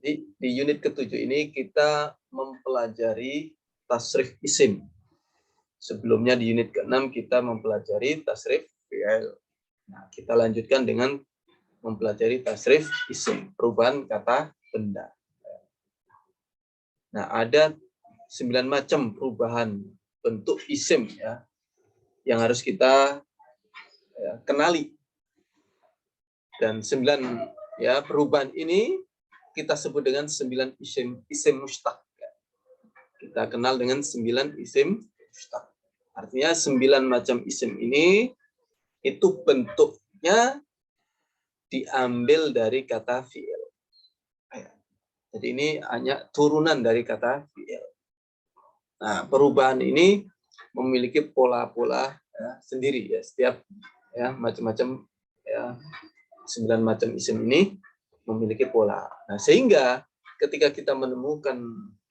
Di unit ke-7 ini kita mempelajari tasrif isim. Sebelumnya di unit ke-6 kita mempelajari tasrif fi'il. Nah, kita lanjutkan dengan mempelajari tasrif isim, perubahan kata benda. Nah, ada 9 macam perubahan bentuk isim ya yang harus kita kenali. Dan 9 ya perubahan ini kita sebut dengan 9 isim mustaq. Kita kenal dengan 9 isim mustaq. Artinya 9 macam isim ini itu bentuknya diambil dari kata fi'il. Jadi ini hanya turunan dari kata fi'il. Nah, perubahan ini memiliki pola-pola ya, sendiri ya, setiap ya macam-macam ya 9 macam isim ini memiliki pola. Nah, sehingga ketika kita menemukan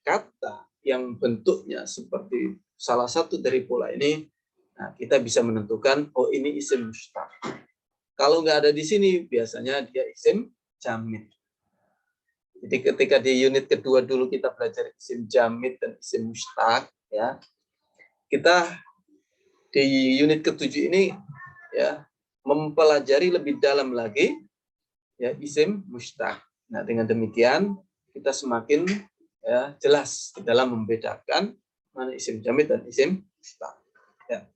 kata yang bentuknya seperti salah satu dari pola ini, nah kita bisa menentukan oh ini isim mustaq. Kalau nggak ada di sini biasanya dia isim jamid. Jadi ketika di unit kedua dulu kita belajar isim jamid dan isim mustaq ya. Kita di unit ke-7 ini ya mempelajari lebih dalam lagi ya isim mustaq. Nah, dengan demikian kita semakin ya jelas dalam membedakan mana isim jamid dan isim mustaq. Ya.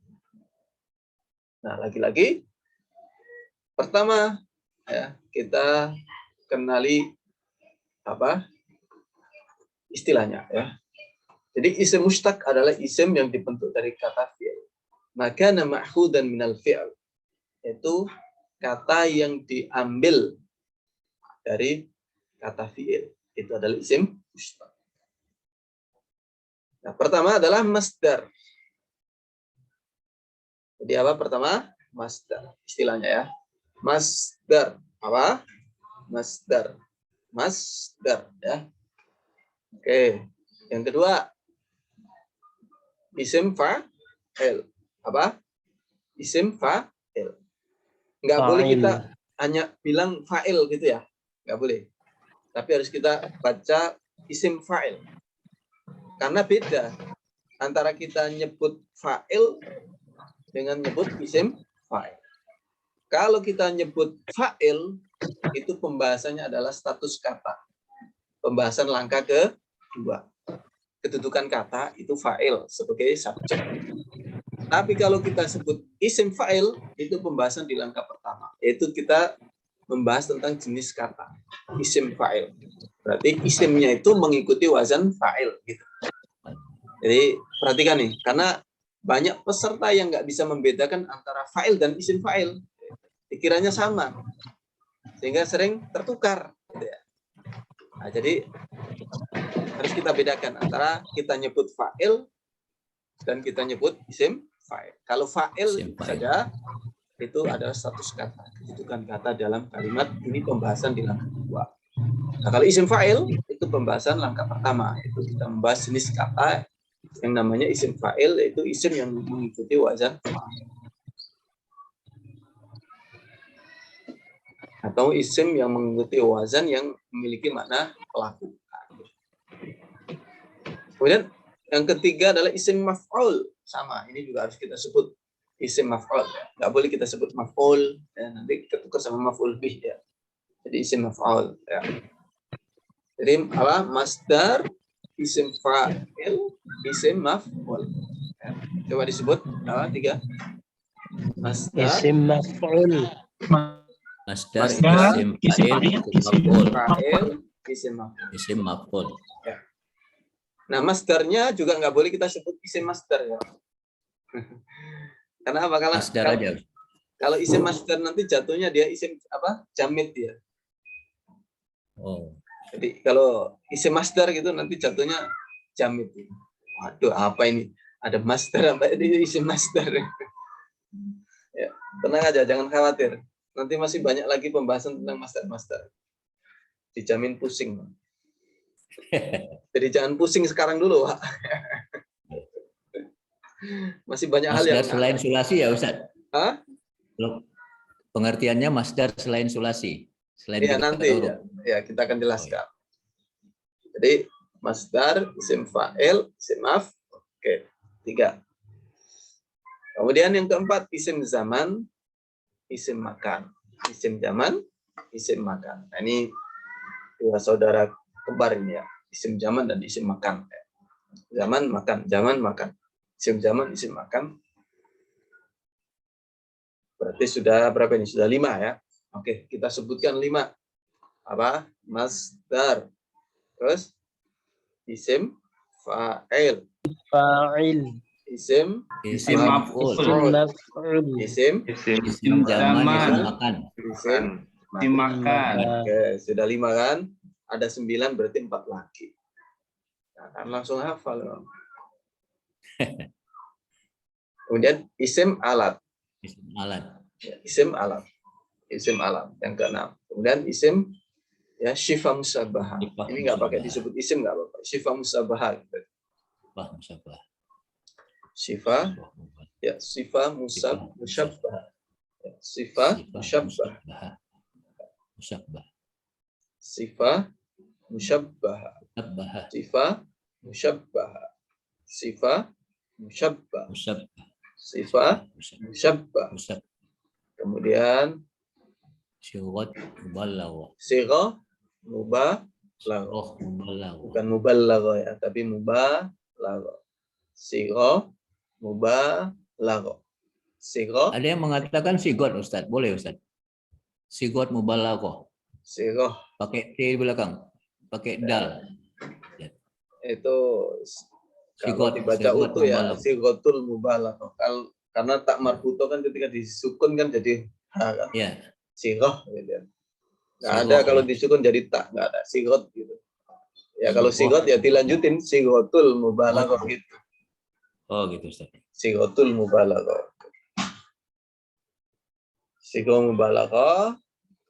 Nah, lagi-lagi pertama ya kita kenali apa istilahnya ya. Jadi isim mustaq adalah isim yang dibentuk dari kata fi'il. Maka nama ma'khudan minal fi'il, yaitu kata yang diambil dari kata fi'il. Itu adalah isim mustaq. Nah, pertama adalah masdar. Jadi apa pertama? Masdar. Istilahnya ya. Masdar. Apa? Masdar. Masdar ya. Oke. Yang kedua, isim fa'il. Apa? Isim fa'il. Enggak boleh kita hanya bilang fa'il gitu ya. Enggak boleh. Tapi harus kita baca isim fa'il. Karena beda antara kita nyebut fa'il dengan nyebut isim fa'il. Kalau kita nyebut fa'il, itu pembahasannya adalah status kata. Pembahasan langkah kedua. Kedudukan kata itu fa'il sebagai subjek. Tapi kalau kita sebut isim fa'il, itu pembahasan di langkah pertama. Yaitu kita membahas tentang jenis kata. Isim fa'il. Berarti isimnya itu mengikuti wazan fa'il. Gitu. Jadi perhatikan nih, karena banyak peserta yang nggak bisa membedakan antara fa'il dan isim fa'il. Dikiranya sama. Sehingga sering tertukar. Gitu ya. Nah, jadi harus kita bedakan antara kita nyebut fa'il dan kita nyebut isim fa'il. Kalau fa'il saja, itu adalah status kata. Kedudukan kata dalam kalimat, ini pembahasan di langkah kedua. Nah, kalau isim fa'il, itu pembahasan langkah pertama. Itu kita membahas jenis kata yang namanya isim fa'il, yaitu isim yang mengikuti wazan fa'il. Atau isim yang mengikuti wazan yang memiliki makna pelaku. Kemudian yang ketiga adalah isim maf'ul. Sama, ini juga harus kita sebut isim maf'ul. Ya. Nggak boleh kita sebut maf'ul, ya. Nanti ketukar sama maf'ul bih. Ya. Jadi isim maf'ul. Ya. Jadi apa? Masdar, isim fa'il, isim maf'ul. Ya. Coba disebut apa? 3. Masdar, isim maf'ul. Masdar, isim fa'il, isim maf'ul. Ya. Nah, masdarnya juga nggak boleh kita sebut isim masdar ya. Karena apa? Kalau isim masdar nanti jatuhnya dia isim apa? Jamid dia. Oh. Jadi kalau isim masdar gitu nanti jatuhnya jamid. Waduh, apa ini? Ada masdar apa ini isim masdar? Ya, tenang aja, jangan khawatir. Nanti masih banyak lagi pembahasan tentang masdar-masdar. Dijamin pusing. Jadi jangan pusing sekarang dulu, Pak. Masih banyak hal yang selain sulasi ya, Ustaz? Hah? Pengertiannya masdar selain sulasi. Selain ya nanti ya kita akan jelaskan. Jadi masdar, isim fa'il, isim maf. Oke, 3. Kemudian yang keempat, isim zaman, isim makan. Isim zaman, isim makan. Nah, ini dua saudara kembar ini ya. Isim zaman dan isim makan. Zaman, makan. Zaman, makan. Isim zaman, isim makan. Berarti sudah berapa ini? Sudah 5 ya. Oke, kita sebutkan 5. Apa? Masdar. Terus isim fa'il. Fa'il. Isim Isim maf'ul. maf'ul. Maf'ul. isim Isim zaman, isim makan. isim Dimakan. Oke, sudah 5 kan? Ada 9 berarti 4 lagi. Nah, kan langsung hafal. Kemudian isim alat. Isim alat. Ya, isim alat. Isim alat yang ke-6. Kemudian isim ya syifa musabbaha. Sifat Ini nggak pakai musyabbah. disebut isim nggak apa-apa. Syifa musabbaha. Sifat musyabbah. Syifa ya syifa musyabbah. Ya, syifa musyabbah. Musyabbah. Syifa musyabbah. Musyabbah. Syifa musyabbah. Syifa musyabbah. Musyabbah. Syifa musyabbah. Musyabbah. Kemudian Syurat mubalagha. sigha mubalaghah. Syurah mubalagha. Bukan mubalaghah ya, tapi mubalaghah. Sigha mubalaghah. Sigha Ada yang mengatakan sigot, Ustaz. Boleh, Ustaz? Sigot mubalaghah. sigha Pakai T di belakang. Pakai dal. itu kalau Sigot, dibaca sigot utuh ya mubalaghah. sighatul mubalaghah. Karena tak marbuto kan ketika disukun kan jadi ha kan. Ya. Sigha gitu ya. Nggak Sigha, ada kalau ya. disukun jadi tak, nggak ada sigot gitu. Ya kalau Sigha. sigot ya dilanjutin sighatul mubalaghah gitu. Oh, gitu, Ustaz. Sighatul mubalaghah. Sigha mubalaghah.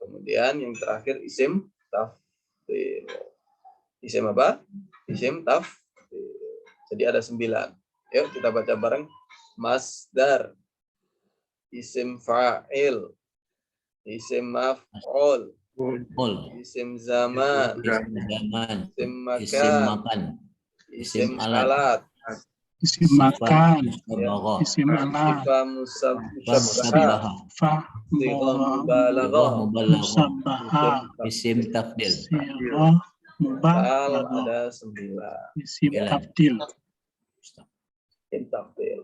Kemudian yang terakhir isim tafdhil. Isim apa? Isim tafdhil. Jadi ada 9. Yuk kita baca bareng. Masdar, isim fa'il, isim maf'ul, Ul. isim zaman, Isim zaman. isim Isim makan, makan. isim Isim alat. alat, Isim makan. Musyabbah. Isim alat. sifat musyabbah, Musyabbah. sigha Mubalaghah. mubalaghah, Musabbaha. Isim tafdil. Sirah total mubalaghah. ada 9. Isim tafdil. Isim tafdil.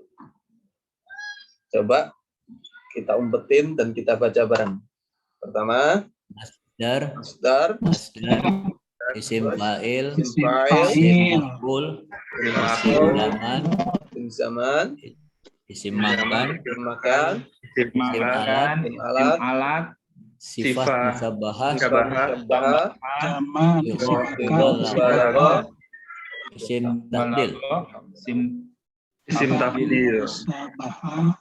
Coba kita umpetin dan kita baca bareng. Pertama, Masdar. masdar, Masdar. Isim fa'il. isim Isim fa'il, Isim fa'il. maf'ul. isim Isim maf'ul, zaman. isim zaman, Isim makan. isim makan, Isim makan. isim Isim alat, alat. Sifat Sifat. musyabbahah. sifat musyabbahah, Zaman. Isim sigha makan. mubalaghah, Isim tafdil. Isim tafdil. Musabbaha.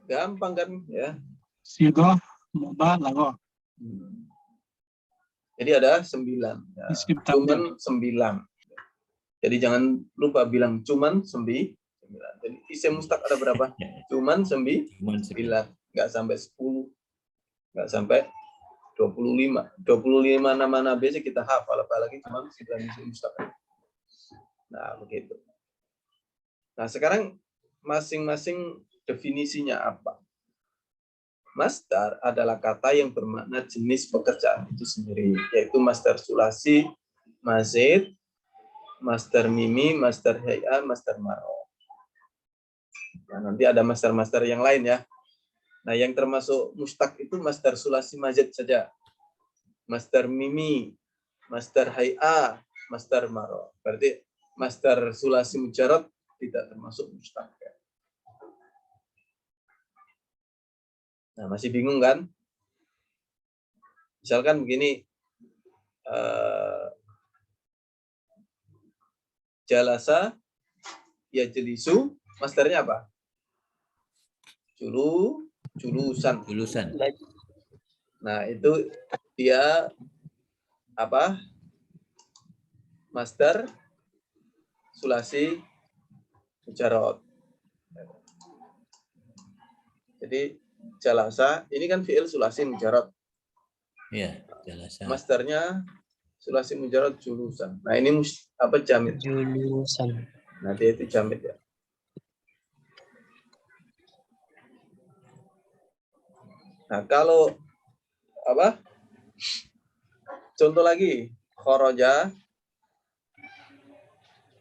gampang kan ya. Sirah mubalaghah. Jadi ada 9. Ya. Isim Cuman tafdil. 9. Jadi jangan lupa bilang cuman 9. Jadi isim mustaq ada berapa? Cuman 9. Cuman sekian. Nggak sampai 10. Nggak sampai 25. 25 nama nabi sih kita hafal, apalagi cuma 9 isim mustaq. Nah, begitu. Nah, sekarang masing-masing definisinya apa? Masdar adalah kata yang bermakna jenis pekerjaan itu sendiri, yaitu masdar sulasi, mazid, masdar mimi, masdar hay'a, masdar maro. Nah, nanti ada masdar-masdar yang lain ya. Nah, yang termasuk mustaq itu masdar sulasi mazid saja. Masdar mimi, masdar hay'a, masdar maro. Berarti masdar sulasi mujarrad tidak termasuk mustaq. Nah, masih bingung kan? Misalkan begini, jalasa, ya jelisu, masdarnya apa? Julusan. Julusan. Nah, itu dia apa? Masdar sulasi mujarrad. Jadi jalasa ini kan fi'il sulasi mujarrad. Iya, jalasa. Masdarnya Sulasi mujarad julusan. Nah, ini jamid. Julusan. Nah, dia itu jamid ya. Nah, kalau apa? Contoh lagi, kharaja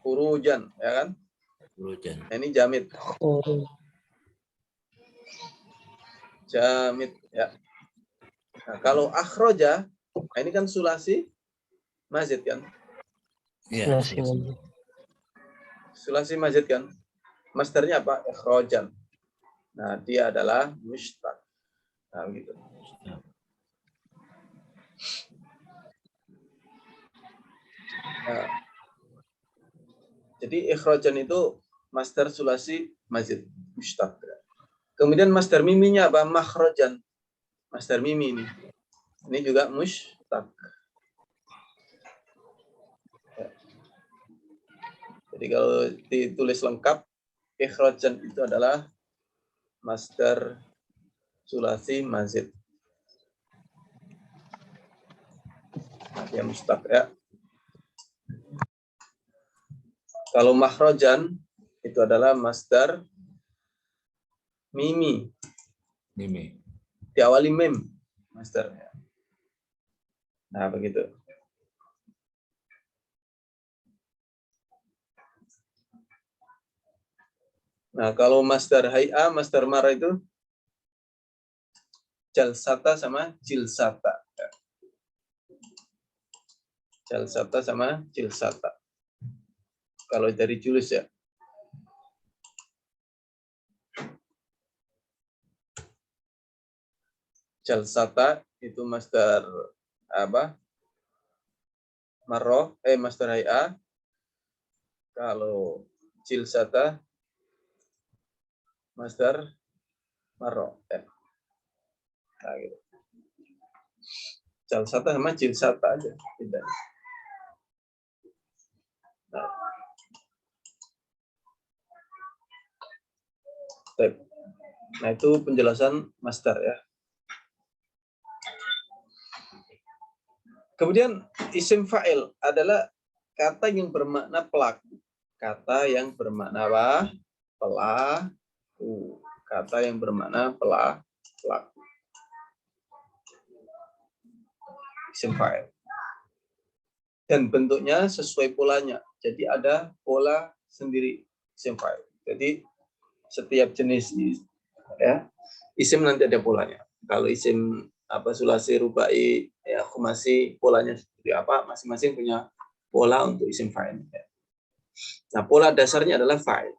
khurujan, ya kan? Khurujan. Nah, ini jamid. Jamid ya. Nah, kalau akhroja, nah ini kan sulasi mazid kan? Iya. Sulasi mazid kan? Masdarnya apa? Ikhrojan. Nah, dia adalah mushtaq. Nah, begitu. Nah, jadi ikhrojan itu masdar sulasi mazid, mushtaq. Kemudian masdar miminya apa? Makhrojan. Masdar mimi ini. Ini juga mushtaq. Ya. Jadi kalau ditulis lengkap, ikhrojan itu adalah masdar sulasi mazid. Nah, dia mushtaq ya. Kalau makhrojan itu adalah masdar mimi. Mimi. Diawali mim masdarnya. Nah, begitu. Nah, kalau masdar hay'a, masdar marah itu jalsata sama jilsata. Jalsata sama jilsata. Kalau dari julus ya. Jalsata itu masdar apa? Marroh, masdar hay'a. Kalau jilsata masdar marroh. Nah, gitu. Jalsata sama jilsata aja bedanya. Nah, itu penjelasan masdar ya. Kemudian isim fa'il adalah kata yang bermakna pelaku. Kata yang bermakna apa? Pelaku. Kata yang bermakna pelaku. Isim fa'il. Dan bentuknya sesuai polanya. Jadi ada pola sendiri isim fa'il. Jadi setiap jenis ya isim nanti ada polanya. Kalau isim sulasi, rubai, ya khumasi, polanya seperti apa? Masing-masing punya pola untuk isim fa'il. Nah, pola dasarnya adalah fa'il.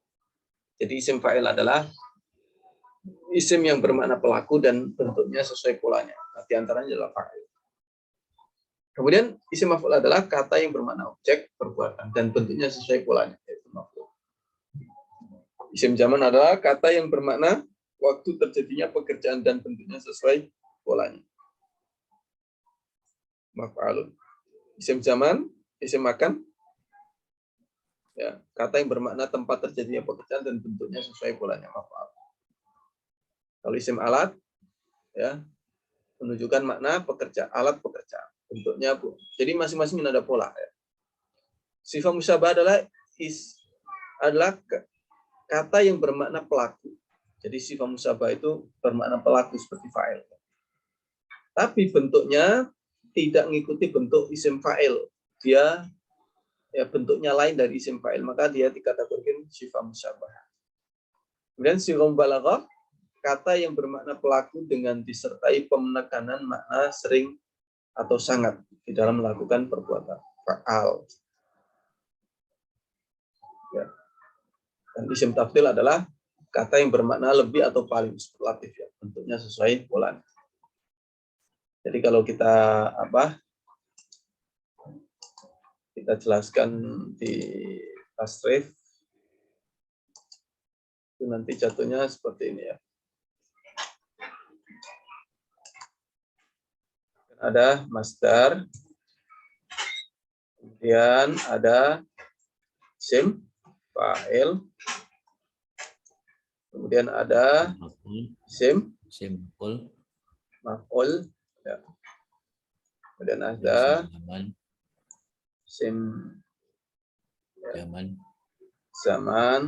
Jadi isim fa'il adalah isim yang bermakna pelaku dan bentuknya sesuai polanya. Nah, di antaranya adalah fa'il. Kemudian isim maf'ul adalah kata yang bermakna objek, perbuatan, dan bentuknya sesuai polanya, yaitu maf'ul. Isim zaman adalah kata yang bermakna waktu terjadinya pekerjaan dan bentuknya sesuai polanya. Maf'alun. Isim zaman, isim makan, ya, kata yang bermakna tempat terjadinya pekerjaan dan bentuknya sesuai polanya. Maf'al. Kalau isim alat, ya, menunjukkan makna pekerja, alat pekerjaan, bentuknya bu. Jadi masing-masing ada pola. Ya. Sifat musyabah adalah kata yang bermakna pelaku. Jadi sifat musyabah itu bermakna pelaku seperti fa'il. Tapi bentuknya tidak mengikuti bentuk isim fa'il. Dia ya bentuknya lain dari isim fa'il, maka dia dikategorikan sifat musyabah. Kemudian sifat mubalaghah, kata yang bermakna pelaku dengan disertai pemenekanan makna sering atau sangat di dalam melakukan perbuatan. Fa'al. Ya. Dan isim tafdil adalah kata yang bermakna lebih atau paling superlatif ya, bentuknya sesuai polanya. Jadi kalau kita jelaskan di tasrif itu nanti jatuhnya seperti ini ya. Ada masdar, kemudian ada isim fa'il, kemudian ada isim maf'ul, ya. Kemudian ada Isim Zaman. zaman.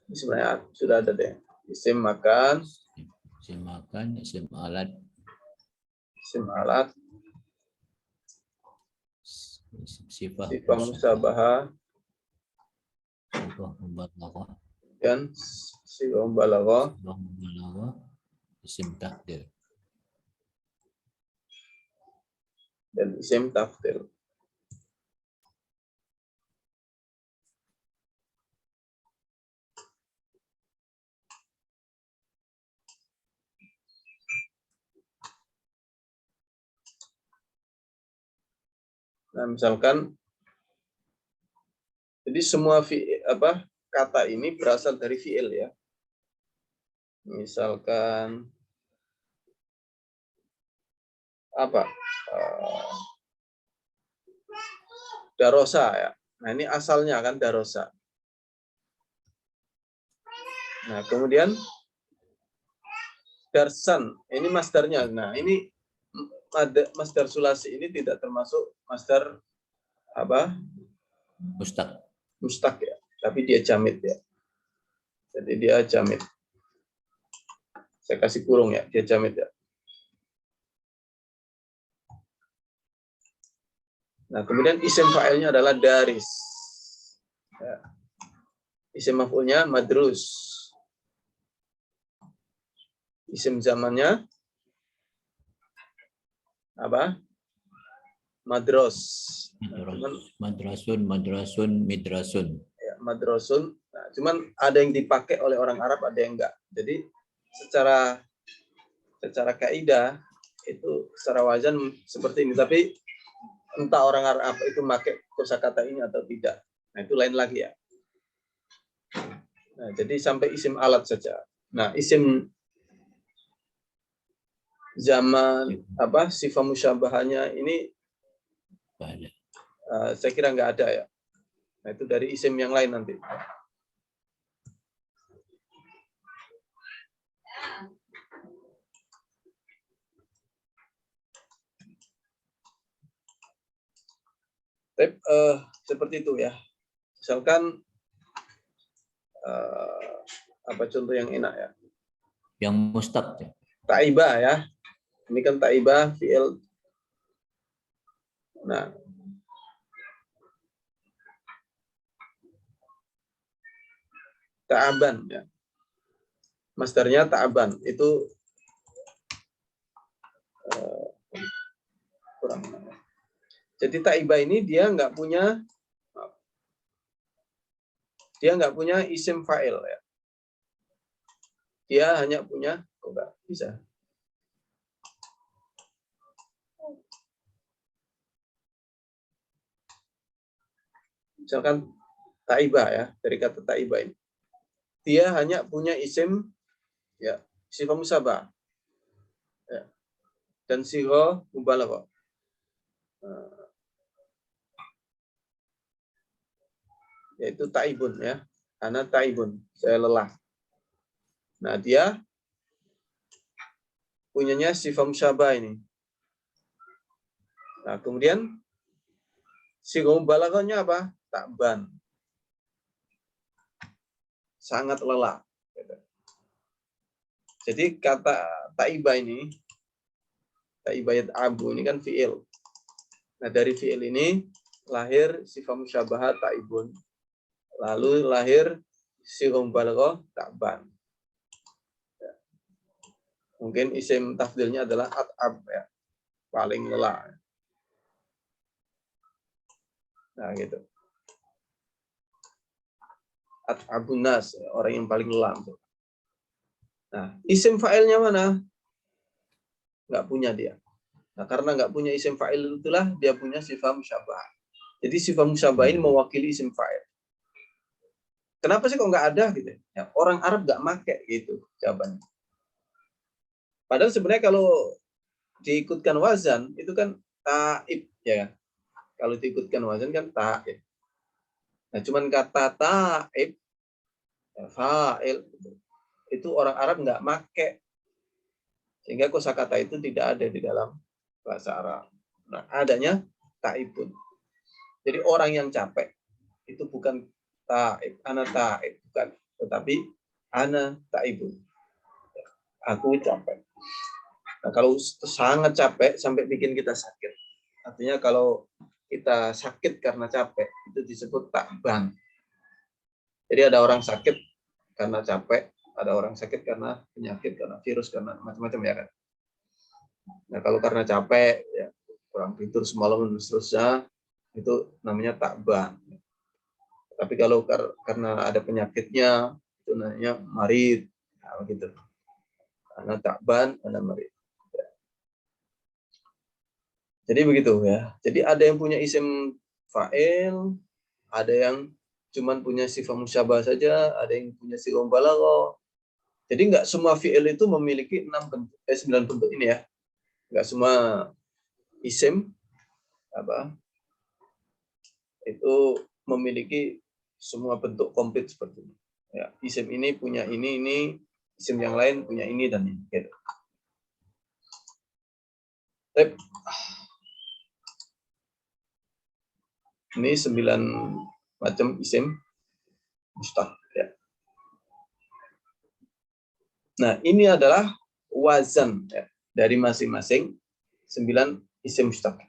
Ini sebenarnya sudah ada deh. Isim makan, Isim makan, isim alat, isim alat, isim sifat, sifat musabahah, sifat mubalaghah, dan sifat mubalaghah, sifat mubalaghah, isim takdir. dan isim tafdil. Nah, misalkan jadi semua kata ini berasal dari fi'il ya. Misalkan apa? Darosa ya. Nah, ini asalnya kan darosa. Nah, kemudian darsan, ini masdarnya. Nah, ini masdar sulasi ini tidak termasuk masdar apa? Mustaq. Mustaq ya, tapi dia jamid ya. Jadi dia jamid. Saya kasih kurung ya, dia jamid ya. Nah, kemudian isim fa'ilnya adalah daris. Ya. Isim maf'ulnya madrus. Isim zamannya apa? Madros. Nah, Madrasun, madrasun, midrasun. ya, madrosun. Nah, cuman ada yang dipakai oleh orang Arab, ada yang enggak. Jadi secara kaidah itu secara wazan seperti ini. Tapi entah orang Arab itu pakai kosakata ini atau tidak. Nah, itu lain lagi ya. Nah, jadi sampai isim alat saja. Nah, isim zaman sifat musyabahanya ini saya kira nggak ada ya. Nah, itu dari isim yang lain nanti. Tapi, seperti itu ya. Misalkan apa contoh yang enak ya? Yang mustaq ya. Taibah ya. Ini kan taibah fi'il. Nah, ta'aban ya. Masdarnya ta'aban itu kurang. Jadi taibah ini dia nggak punya isim fa'il ya. Dia hanya punya enggak bisa. Misalkan taibah ya, dari kata taibah ini. Dia hanya punya isim ya, sifat musabah. Ya. Dan sifat mubalaghah. Yaitu taibun ya. Karena taibun, saya lelah. Nah, dia punyanya sifat musabah ini. Nah, kemudian sifat mubalaghahnya apa? Ta'ban. Sangat lelah. Jadi kata taibah ini, taibayat abu ini kan fi'il. Nah, dari fi'il ini lahir sifat musyabahat taibun. Lalu lahir sifat mubalaghah ta'ban. Ya. Mungkin isim tafdilnya adalah at'ab ya. Paling lelah. Nah, gitu. At'abun nas, orang yang paling lelah. Nah, isim fa'ilnya mana? Nggak punya dia. Nah, karena nggak punya isim fa'il itulah dia punya sifat musyabah. Jadi sifat musyabah ini mewakili isim fa'il. Kenapa sih kok nggak ada gitu? Ya, orang Arab nggak make gitu jawabannya. Padahal sebenarnya kalau diikutkan wazan itu kan taib ya. Kalau diikutkan wazan kan taib. Nah, cuman kata taib, ya, fa'il itu orang Arab nggak make. Sehingga kosakata itu tidak ada di dalam bahasa Arab. Nah, adanya taibun. Jadi orang yang capek itu bukan ta'ib, ana ta'ib, bukan, tetapi ana ta'ibun. Aku capek. Nah, kalau sangat capek sampai bikin kita sakit, artinya kalau kita sakit karena capek itu disebut ta'ban. Jadi ada orang sakit karena capek, ada orang sakit karena penyakit, karena virus, karena macam-macam ya kan. Nah kalau karena capek, ya kurang tidur semalam dan seterusnya, itu namanya ta'ban. Tapi kalau karena ada penyakitnya, itu namanya marid, nah, begitu. Karena ta'ban, ada marid. Jadi begitu ya. Jadi ada yang punya isim fa'il, ada yang cuman punya sifat musyabah saja, ada yang punya sifat mubalaghah. Jadi nggak semua fi'il itu memiliki 9 bentuk ini ya. Nggak semua isim itu memiliki semua bentuk komplit seperti ini. Ya, isim ini punya ini, isim yang lain punya ini dan ini. Gitu. Ini 9 macam isim mustaq. Ya. Nah, ini adalah wazan ya, dari masing-masing 9 isim mustaq.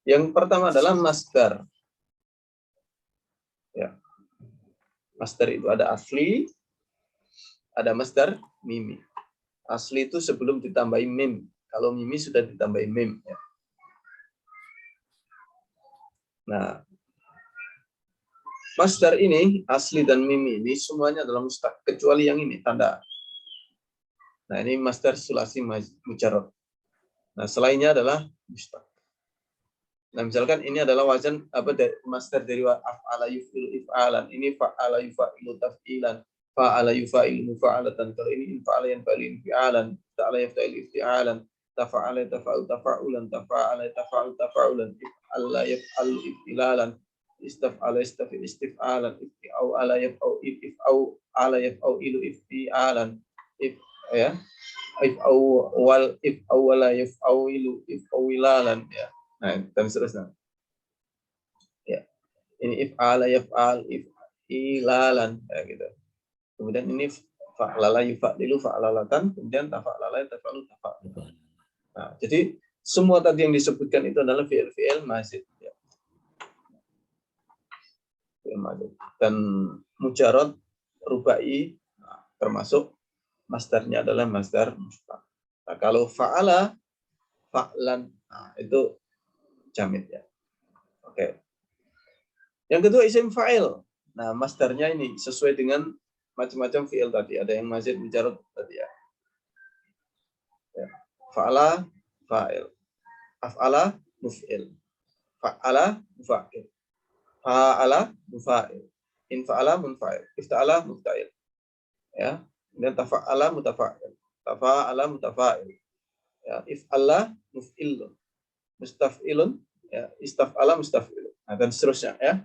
Yang pertama adalah masdar. Ya. Masdar itu ada asli, ada masdar mimi. Asli itu sebelum ditambahin mim. Kalau mimi sudah ditambahin mim. Ya. Nah, masdar ini, asli dan mimi ini semuanya adalah mustaq, kecuali yang ini, tanda. Nah, ini masdar sulasi mujarrad. Nah, selainnya adalah mustaq. Nah, misalkan ini adalah wazan masdar dari af'ala yuf'ilu if'alan. Ini fa'ala yufa'ilu taf'ilan, fa'ala yufa'ilu mufa'alatan. Kalau ini infa'ala yanfa'il infi'alan, ta'ala yafta'il ifti'alan, tafa'ala tafa'u tafa'ulan, tafa'ala tafa'u tafa'ulan, if'ala yaf'alu if'ilalan, istaf'ala istaf'il istif'alan, if'au ala yaf'au if'au ala yaf'au ilu if'ialan, ya. If'au wala yaf'au ilu if'awilalan, ya. Nah, dan seterusnya. Ya. Ini if'ala yaf'al if'ilalan, ya gitu. Kemudian ini fa'lala yufa'lilu fa'lalatan, kemudian tafa'lala tafa'lu tafa'lu. Nah, jadi semua tadi yang disebutkan itu adalah fi'il mazid, ya. Fi'il mazid. Dan mujarrad rubai termasuk masdarnya adalah masdar mustaq. Nah, kalau fa'ala fa'lan, nah, itu jamid ya. Oke. Yang kedua isim fa'il. Nah, masdarnya ini sesuai dengan macam-macam fi'il tadi. Ada yang mazid mujarrad tadi ya. Fa'ala fa'il. Af'ala muf'il. Fa'ala mufa'il. Fa'ala mufa'il. Infa'ala munfa'il. Ifta'ala mufta'il. Ya. Dan tafa'ala mutafa'il. Tafa'ala mutafa'il. Ya, if'ala muf'il. Mustaf'ilun, ya, istaf'ala mustaf'ilun. Nah, dan seterusnya ya.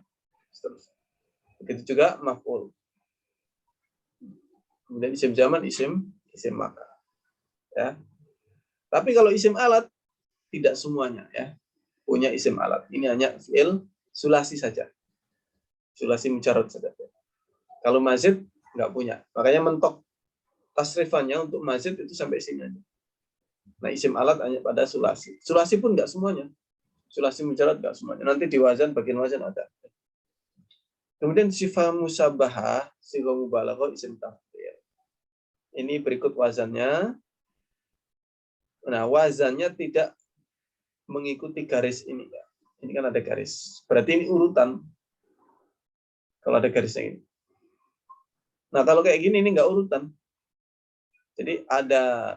Seterusnya. Begitu juga maf'ul. Kemudian isim zaman, isim maka. Ya. Tapi kalau isim alat tidak semuanya ya punya isim alat. Ini hanya fi'il sulasi saja. Sulasi mujarrad saja. Kalau mazid nggak punya. Makanya mentok tasrifannya untuk mazid itu sampai sini aja. Nah, isim alat hanya pada sulasi. Sulasi pun nggak semuanya. Sulasi mujarrad nggak semuanya. Nanti di wazan, bagian wazan ada. Kemudian sifat musabahah, sifat mubalaghah, isim tafdhil. Ini berikut wazannya. Nah, wazannya tidak mengikuti garis ini. Ini kan ada garis. Berarti ini urutan. Kalau ada garisnya ini. Nah, kalau kayak gini ini nggak urutan. Jadi ada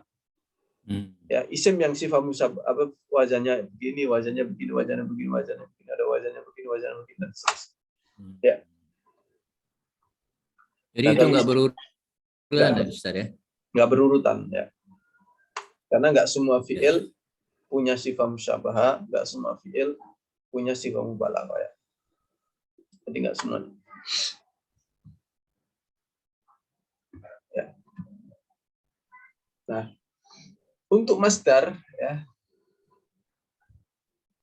ya isim yang sifat musabah, wazannya begini, wazannya begini, wazannya begini, wazannya begini, ada wazannya begini, wazannya begini, dan seterusnya. Ya. Jadi Nah, itu nggak berurutan ya, Ustaz ya? Nggak berurutan ya. Karena nggak semua fi'il punya sifat musyabahah, nggak semua fi'il punya sifat mubalaghah ya. Jadi nggak semua. Ya. Nah, untuk masdar ya.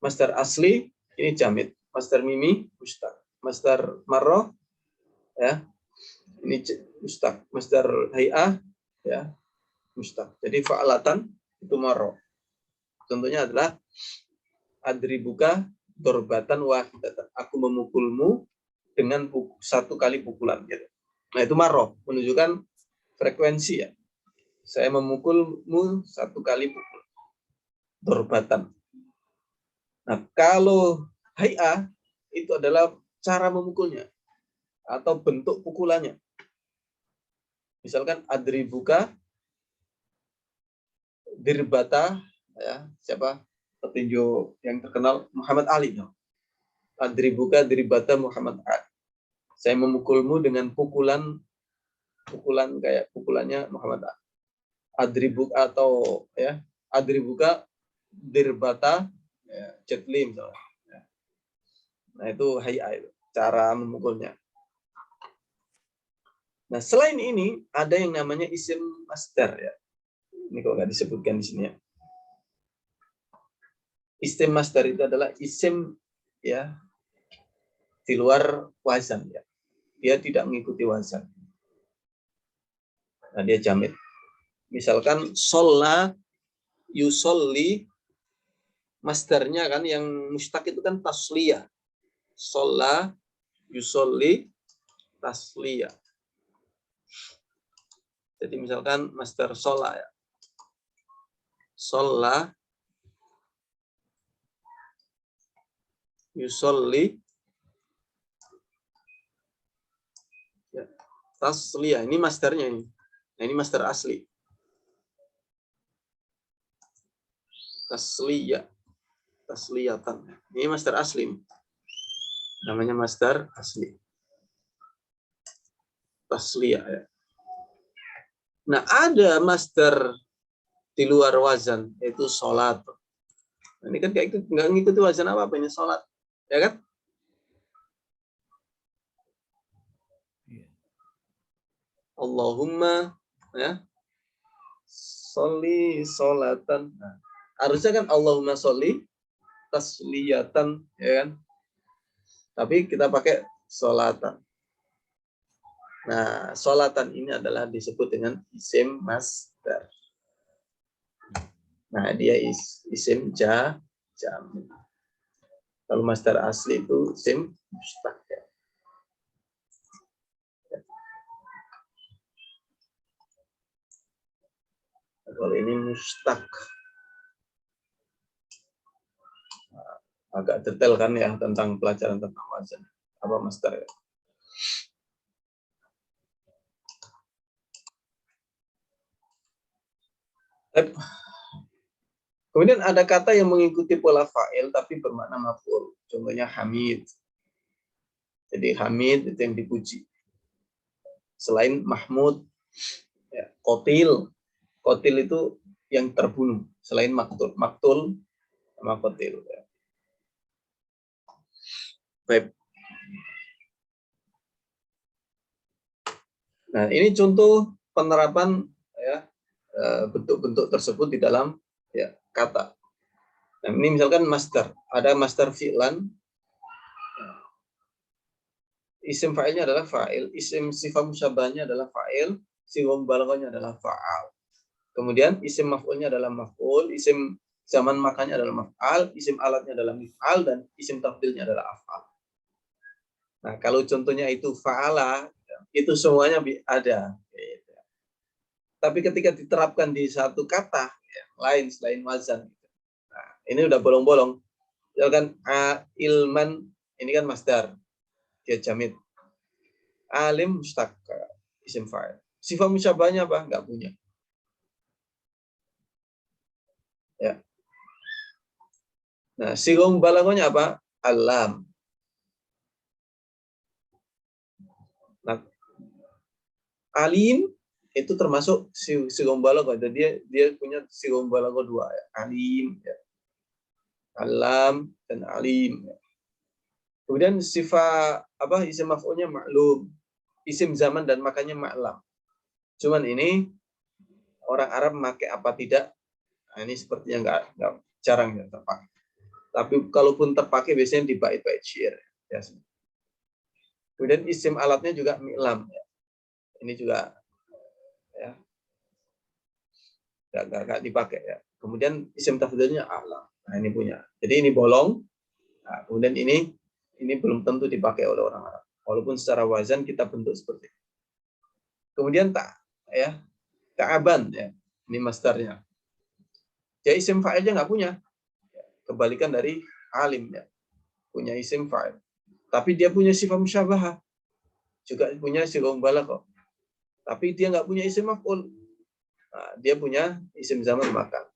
Masdar asli ini jamid. masdar mimi mustaq. Masdar marroh ya. Ini mustaq. Masdar hay'ah ya mustaq. Jadi fa'alatan itu marroh. Contohnya adalah adribuka dorbatan wahidatan. Aku memukulmu dengan satu kali pukulan. Gitu. Nah itu marroh, menunjukkan frekuensi ya. Saya memukulmu satu kali pukul. Dorbatan. Nah kalau hay'ah itu adalah cara memukulnya atau bentuk pukulannya. Misalkan adribuka dirbata ya, siapa petinju yang terkenal Muhammad Ali. Adribuka dirbata Muhammad Ali. Saya memukulmu dengan pukulan kayak pukulannya Muhammad Ali. Adribuka atau ya adribuka dirbata ya, jetli misalnya. Ya. Nah itu hay'ah, cara memukulnya. Nah selain ini ada yang namanya isim masdar ya. Ini kok nggak disebutkan di sini ya. Isim masdar itu adalah isim ya di luar wazan ya. Dia tidak mengikuti wazan. Nah, dia jamid. Misalkan sholla yusolli, masdarnya kan yang mustaq itu kan tasliyah. Sholla yusolli tasliyah. Jadi misalkan masdar sholla ya. Sholla yusolli ya, tasliyah. Ini masdarnya ini. Nah, ini masdar asli. Tasliyah. Tasliyatan. Ini masdar asli. Namanya masdar asli. Tasliyah ya. Nah, ada masdar di luar wazan, yaitu sholat. Nah, ini kan kayak itu nggak ngikuti wazan apa ini sholat, ya kan? Allahumma ya sholli sholatan. Nah, harusnya kan Allahumma sholli tasliyatan, ya kan? Tapi kita pakai sholatan. Nah, sholatan ini adalah disebut dengan isim masdar. Nah, dia isim jamid. Kalau masdar asli itu isim mustaq. Kalau ini mustaq. Agak detail kan ya tentang pelajaran tentang wazan. Apa masdar ya? Kemudian ada kata yang mengikuti pola fa'il tapi bermakna maf'ul. Contohnya hamid. Jadi hamid itu yang dipuji. Selain mahmud, ya, qatil. Qatil itu yang terbunuh. Selain maktul. Maktul sama qatil. Ya. Baik. Nah, ini contoh penerapan ya bentuk-bentuk tersebut di dalam ya kata. Nah, ini misalkan masdar. Ada masdar fi'lan. Isim fa'ilnya adalah fa'il. Isim sifat musyabahnya adalah fa'il. Sifat mubalaghahnya adalah fa'al. Kemudian isim maf'ulnya adalah maf'ul. Isim zaman makannya adalah maf'al. Isim alatnya adalah mif'al. Dan isim tafdilnya adalah af'al. Nah, kalau contohnya itu fa'ala, itu semuanya ada. Tapi ketika diterapkan di satu kata ya, lain selain wazan, nah, ini udah bolong-bolong. Misalkan ilman, ini kan masdar, dia jamid. Alim mustaq, isim fa'il. Sifat musyabahnya apa? Enggak punya. Ya. Nah, sighah mubalaghahnya apa? Alam. Nah, alim itu termasuk sighah mubalaghah. Dia punya sighah mubalaghah dua ya. Alim ya. Alam dan alim. Ya. Kemudian sifat apa isim maf'ulnya maklum. Isim zaman dan makanya ma'lam. Cuman ini orang Arab memakai apa tidak? Nah, ini sepertinya enggak jarang ya terpakai. Tapi kalaupun terpakai biasanya di bait-bait syair. Ya. Kemudian isim alatnya juga mi'lam. Ya. Ini juga ya nggak dipakai ya. Kemudian isim tafdilnya alam. Nah ini punya. Jadi ini bolong. Nah, kemudian ini belum tentu dipakai oleh orang Arab. Walaupun secara wazan kita bentuk seperti ini. Kemudian ya ta'aban ya. Ini masdarnya. Ya isim fa'ilnya nggak punya. Kebalikan dari alim ya. Punya isim fa'il. Tapi dia punya sifat musyabahah. Juga punya sifat mubalaghah. Tapi dia nggak punya isim maf'ul. Nah, dia punya isim zaman makan.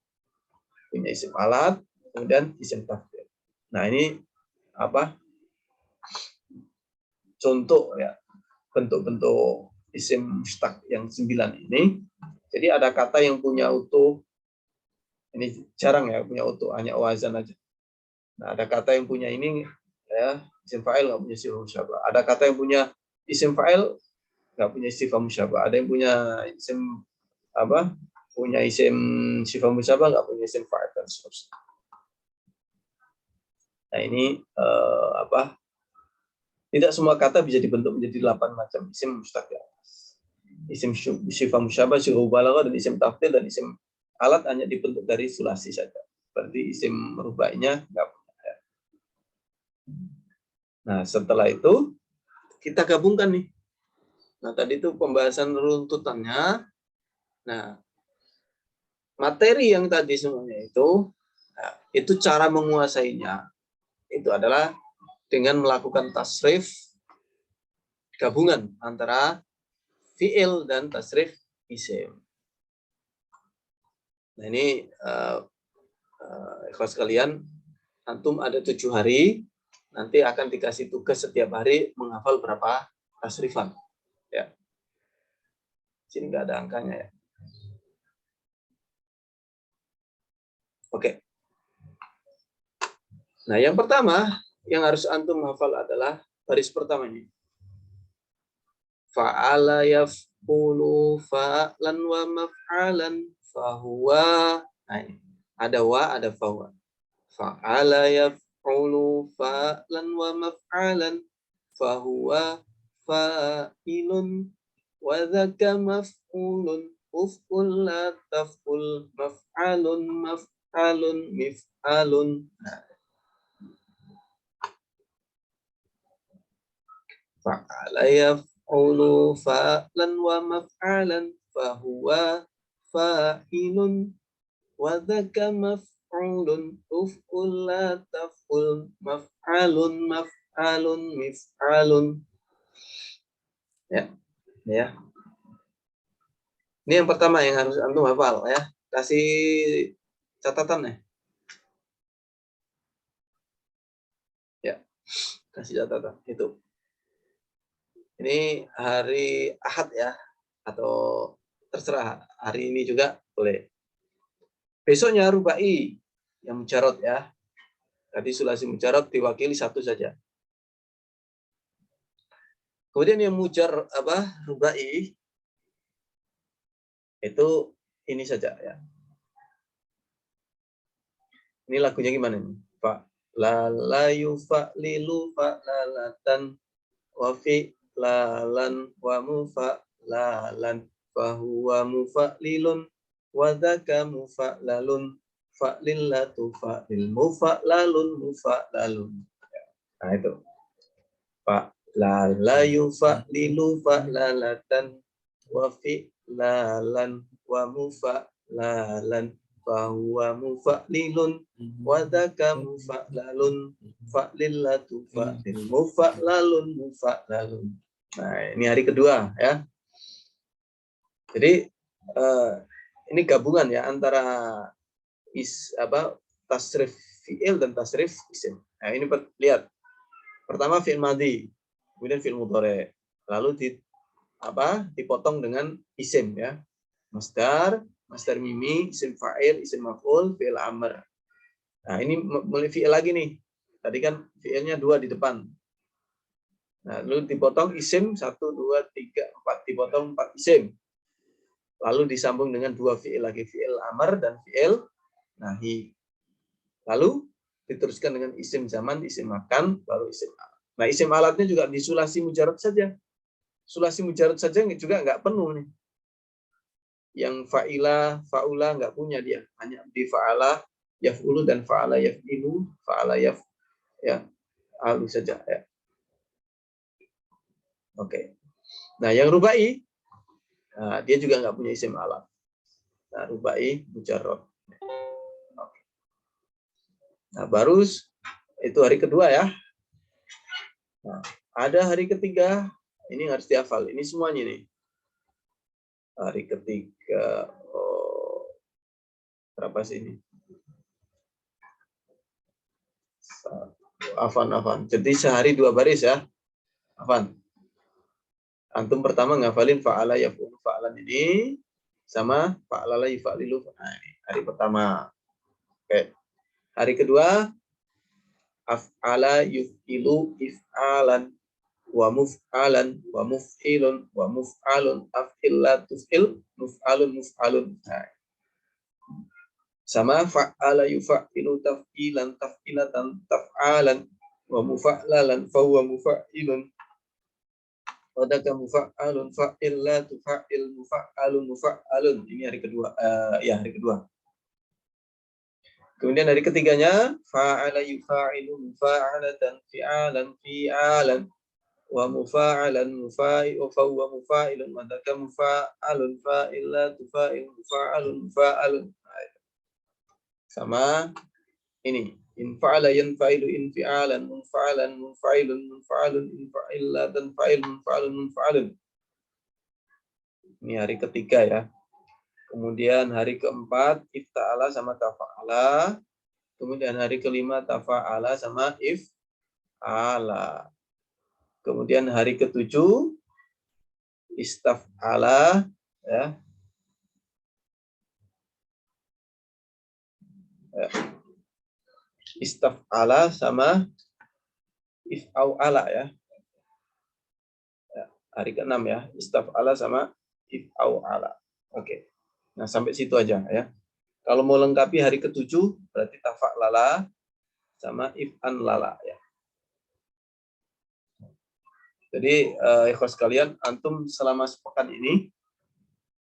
Punya isim alat, kemudian isim tafdil. Nah, ini apa? Contoh ya, bentuk-bentuk isim mustaq yang 9 ini. Jadi ada kata yang punya utuh. Ini jarang ya punya utuh, hanya wazan aja. Nah, ada kata yang punya ini ya, isim fa'il nggak punya sifat musyabah. Ada kata yang punya isim fa'il nggak punya sifat musyabah. Ada yang punya isim apa? Punya isim sifat musyabah, nggak punya isim fa'il dan seterusnya. Nah, ini apa? Tidak semua kata bisa dibentuk menjadi 8 macam isim mustaq. Isim sifat musyabah, sifat mubalaghah, dan isim tafdil dan isim alat hanya dibentuk dari sulasi saja. Berarti isim rubainya nggak punya. Nah, setelah itu kita gabungkan nih. Nah, tadi itu pembahasan runtutannya. Nah, materi yang tadi semuanya itu cara menguasainya itu adalah dengan melakukan tasrif gabungan antara fi'il dan tasrif isim. Nah, ini ikhwas sekalian, antum ada 7 hari, nanti akan dikasih tugas setiap hari menghafal berapa tasrifan. Ya. Sini nggak ada angkanya ya. Oke. Nah, yang pertama yang harus antum hafal adalah baris pertama ini. Fa'ala yaf'ulu fa'lan wa maf'alan fahuwa. Nah, ini. Ada wa, ada fahuwa. Fa'ala yaf'ulu fa'lan wa maf'alan fahuwa fa'ilun wa dhaka maf'ulun uf'ul la taf'ul maf'alun maf'alun mif'alun. Fa'ala yaf'ulu fa'lan wa maf'alan fahuwa fa'ilun wa dhaka maf'ulun uf'ul la taf'ul maf'alun maf'alun mif'alun. Ya. Ini yang pertama yang harus antum hafal ya. Kasih catatan ya. Ya. Kasih catatan itu. Ini hari Ahad ya, atau terserah hari ini juga boleh. Besoknya rubai yang mujarot ya. Tadi sulasi mujarot diwakili satu saja. Kemudian yang mujar rubai itu ini saja ya. Ini lagunya gimana nih? Fa la yufa'lilu fa'lalatan wa fi lalan wa mufa'lalan fahuwa mufa'lilun wa dhaka mufa'lalun fa'lillatu fa'lil mufa'lalun mufa'lalun. Nah itu. Fa'lala yufa'lilu fa'lalatan wa fi lalan wa mufa'lalan fahuwa mufa'lilun wa dhaka mufa'lalun fa'lillatu fa'lil mufa'lalun mufa'lalun. Nah, ini hari kedua ya. Jadi ini gabungan ya antara tasrif fi'il dan tasrif isim. Nah, ini lihat. Pertama fi'il madhi, kemudian fi'il mudhari'. Lalu dipotong dengan isim ya. Masdar mimi, isim fa'il, isim maf'ul, fi'il amr. Nah, ini mulai fi'il lagi nih. Tadi kan fi'ilnya 2 di depan. Nah, lalu dipotong isim 1, 2, 3, 4. Dipotong 4 isim. Lalu disambung dengan 2 fi'il lagi. Fi'il amr dan fi'il nahi. Lalu diteruskan dengan isim zaman, isim makan, baru isim alat. Nah, isim alatnya juga di sulasi mujarad saja. Sulasi mujarad saja juga nggak penuh nih. Yang fa'ila, fa'ula nggak punya dia. Hanya di fa'ala, yaf'ulu, dan fa'ala yaf'ilu, fa'ala alu saja. Ya. Oke. Nah, yang rubai, nah, dia juga nggak punya isim alat. Nah, rubai mujarrad. Nah, baru itu hari kedua ya. Nah, ada hari ketiga, ini harus dihafal. Ini semuanya nih. Hari ketiga, berapa sih ini? Afan. Jadi sehari 2 baris ya. Afan. Antum pertama ngafalin fa'ala yaf'ulu fa'alan ini sama fa'ala yaf'alilu. Nah, ini hari pertama. Oke. Hari kedua, af'ala yuf'ilu if'alan wa muf'alan wa muf'ilun wa muf'alun af'illa tuf'il muf'alun. Nah, sama fa'ala yuf'ilu taf'ilan taf'ilatan taf'alan wa mufa'lalan fa huwa mufa'ilun wa daka mufa'alun fa'illa tufa'il mufa'alun. Ini hari kedua. Hari kedua. Kemudian hari ketiganya fa'ala yufa'ilu mufa'alatan fi'alan wa mufa'alan mufa'ilu fa huwa mufa'ilun wa daka mufa'alun fa'illa tufa'il mufa'alun. Sama ini in fa'ala yanfa'ilu infi'alan munfa'alan munfa'ilun infa'illatan munfa'alun. Ini hari ketiga ya. Kemudian hari keempat ifta'ala sama tafa'ala. Kemudian hari kelima tafa'ala sama if'ala. Kemudian hari ketujuh istaf'ala ya. Istaf'ala sama if'au'ala ya. Hari ke-6 ya. Istaf'ala sama if'au'ala. Oke. Nah, sampai situ aja ya. Kalau mau lengkapi hari ke-7 berarti tafa'lala sama if'an lala ya. Jadi ikhwas sekalian, antum selama sepekan ini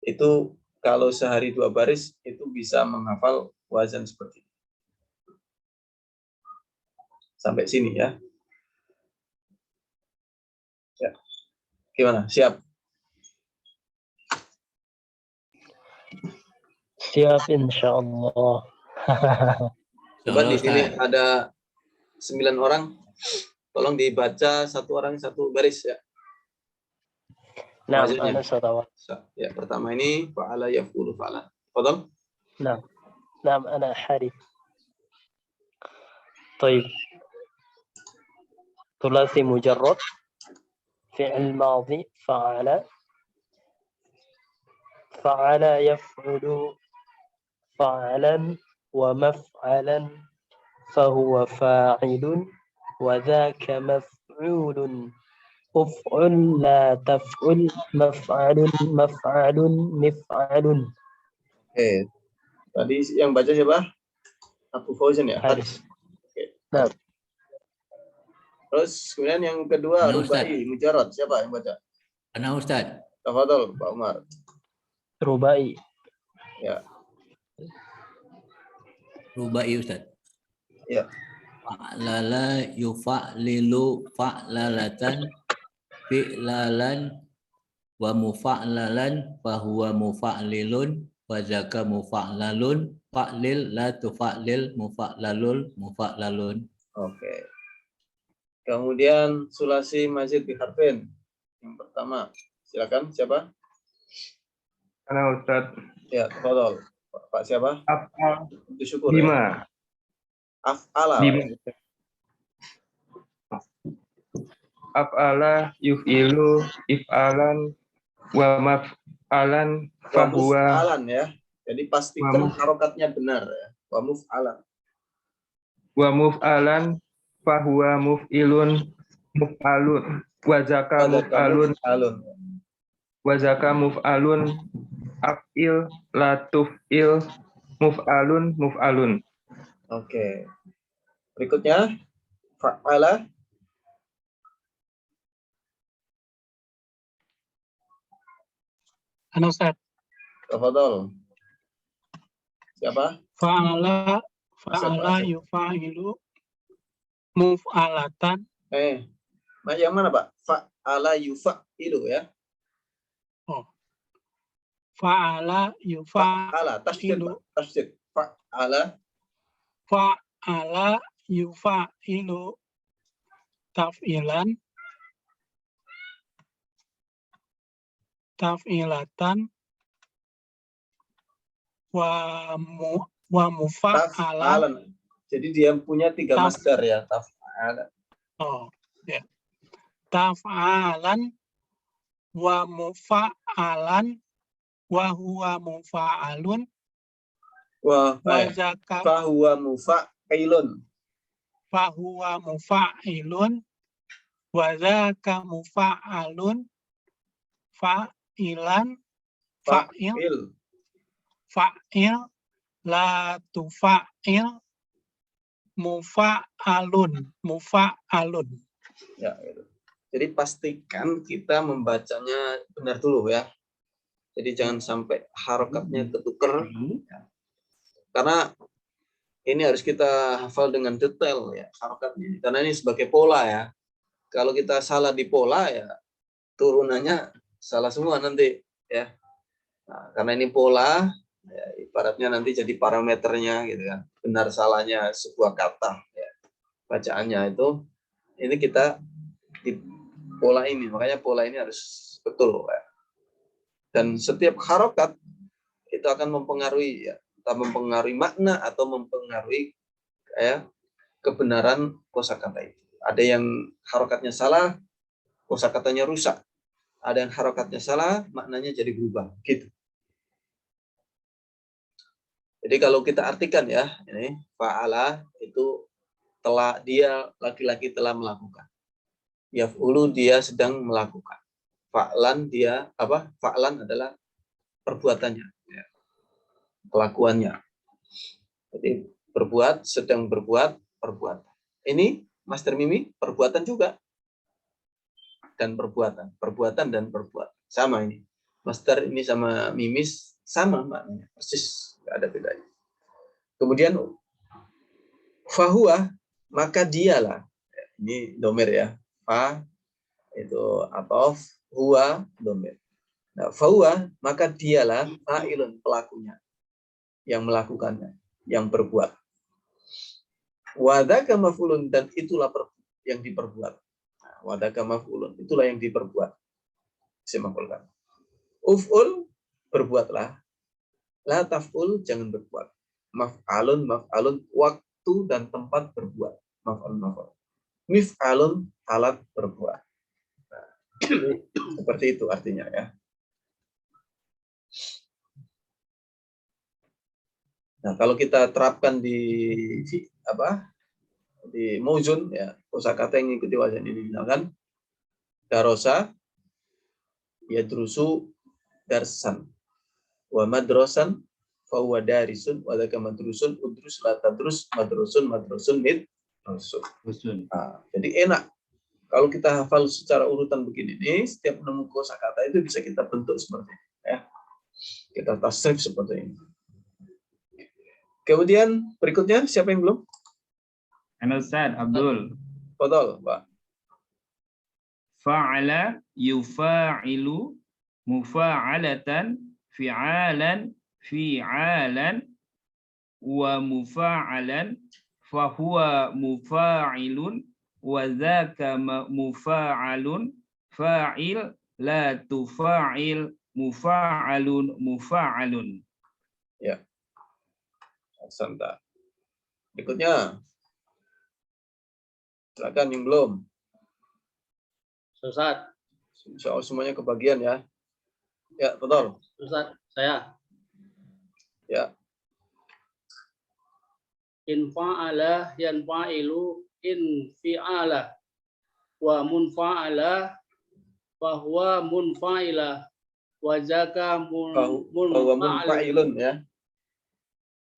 itu kalau sehari 2 baris itu bisa menghafal wazan seperti ini. Sampai sini ya. Ya. Gimana? Siap? Siap insyaallah. Coba di sini ada 9 orang. Tolong dibaca satu orang satu baris ya. Nah, Wazannya. ana satawa. Ya, pertama ini fa'ala yaf'ulu fa'ala. Fadhal. Nah, ana Harith. طيب. ثلاثي مجرد فعل ماضي فعل يفعل فعلا ومفعلا فهو فاعل وذاك مفعول أفعل لا تفعل مفعل مفعل. Tadi yang baca siapa? Abu Fauzan ya? Haris. Nah. Terus kemudian yang kedua rubai mujarrad, siapa yang baca? Ana Ustaz. Tafadhol Pak Umar. Rubai. Ya. Rubai Ustaz. Ya. Fa'lala yufa'lilu fa'lalatan fi'lalan wa mufa'lalan fahuwa mufa'lilun wa zaka mufa'lalun fa'lil la tufa'lil mufa'lalun. Oke. Kemudian sulasi mazid bi harfin. Yang pertama, silakan siapa? Ana Ustaz. Ya, tafadhol. Pak siapa? Af'al. Syukur. Bima. Ya. Af'ala. Bima. Af'ala yuf'ilu if'alan wa maf'alan Wa fahuwa muf'alan ya. Jadi pastikan harokatnya benar ya. Wa muf'alan. wa muf'alan fahuwa muf'ilun muf'alun wa zaka muf'alun af'il la tuf'il muf'alun. Oke. Berikutnya fa'ala. Ana Ustaz. Tafadhol. Siapa? Fa'ala Siapa? yufa'ilu muf'alatan. Yang mana Pak? Fa'ala yufa'ilu ya. Fa'ala Fa'ala tafsir yufa'ilu. Pak. Tafsir. Fa'ala Fa'ala yufa'ilu taf'ilatan wa mufa'alan. taf'alan. Jadi dia punya 3 masdar ya, taf'ala. Ya. Taf'alan wa mufa'alan wa huwa mufa'alun wa zaka fahuwa mufa'ilun. fahuwa mufa'ilun wa zaka mufa'alun fa'ilan fa'il la tufa'il mufa'alun. Ya, gitu. Jadi pastikan kita membacanya benar dulu ya. Jadi jangan sampai harokatnya ketuker. Karena ini harus kita hafal dengan detail ya harokatnya. Karena ini sebagai pola ya. Kalau kita salah di pola ya turunannya salah semua nanti ya. Nah, karena ini pola ya, ibaratnya nanti jadi parameternya gitu kan. Benar salahnya sebuah kata ya. Bacaannya itu ini kita di pola ini, makanya pola ini harus betul ya. Dan setiap harokat itu akan mempengaruhi ya, entah mempengaruhi makna atau mempengaruhi ya kebenaran kosakata itu. Ada yang harokatnya salah, kosakatanya rusak. Ada yang harokatnya salah, maknanya jadi berubah gitu. Jadi kalau kita artikan ya, ini fa'ala itu telah dia laki-laki telah melakukan. Yaf'ulu dia sedang melakukan. Fa'lan dia apa? Fa'lan adalah perbuatannya, ya. Kelakuannya. Jadi berbuat, sedang berbuat, perbuatan. Ini Master Mimi perbuatan juga dan perbuatan, perbuatan dan perbuatan sama ini. Master ini sama Mimis sama maknanya, persis, nggak ada bedanya. Kemudian fahuwa maka dialah, ini domir ya. Fa itu atof, huwa domir. Nah, fahuwa maka dialah fa'ilun pelakunya, yang melakukannya, yang berbuat. Wadaka maf'ulun dan itulah yang diperbuat. Nah, wadaka maf'ulun itulah yang diperbuat. Simapulkan. Uf'ul berbuatlah. La taf'ul jangan berbuat. Maf'alun waktu dan tempat berbuat. Maf'alun. Mif'alun alat berbuat. Nah, seperti itu artinya ya. Nah, kalau kita terapkan di mauzun ya, kosakata yang mengikuti wazan ini misalkan darosa yadrusu darsan wa madrasan fa huwa darisun wa dzaka madrusun udrus la tadrus madrusun midrusun. Nah, jadi enak kalau kita hafal secara urutan begini nih, setiap menemu kosakata itu bisa kita bentuk seperti ini ya. Kita tasrif seperti ini. Kemudian berikutnya siapa yang belum? Ustaz Abdul. Fadhol, Pak. Fa'ala yufa'ilu mufa'alatan fi'alan wa mufa'alan fahuwa mufa'ilun wa dzaka mufa'alun fa'il la tufa'il mufa'alun. Ya. Santai. Berikutnya. Silakan yang belum. Ustaz. Insya Allah semuanya kebagian ya. Ya, betul. Ustaz, saya. Ya. In fa'ala yanfa'ilu in fi'ala wa munfa'ala wa huwa munfa'ila wa zaka munfa'ilun ya.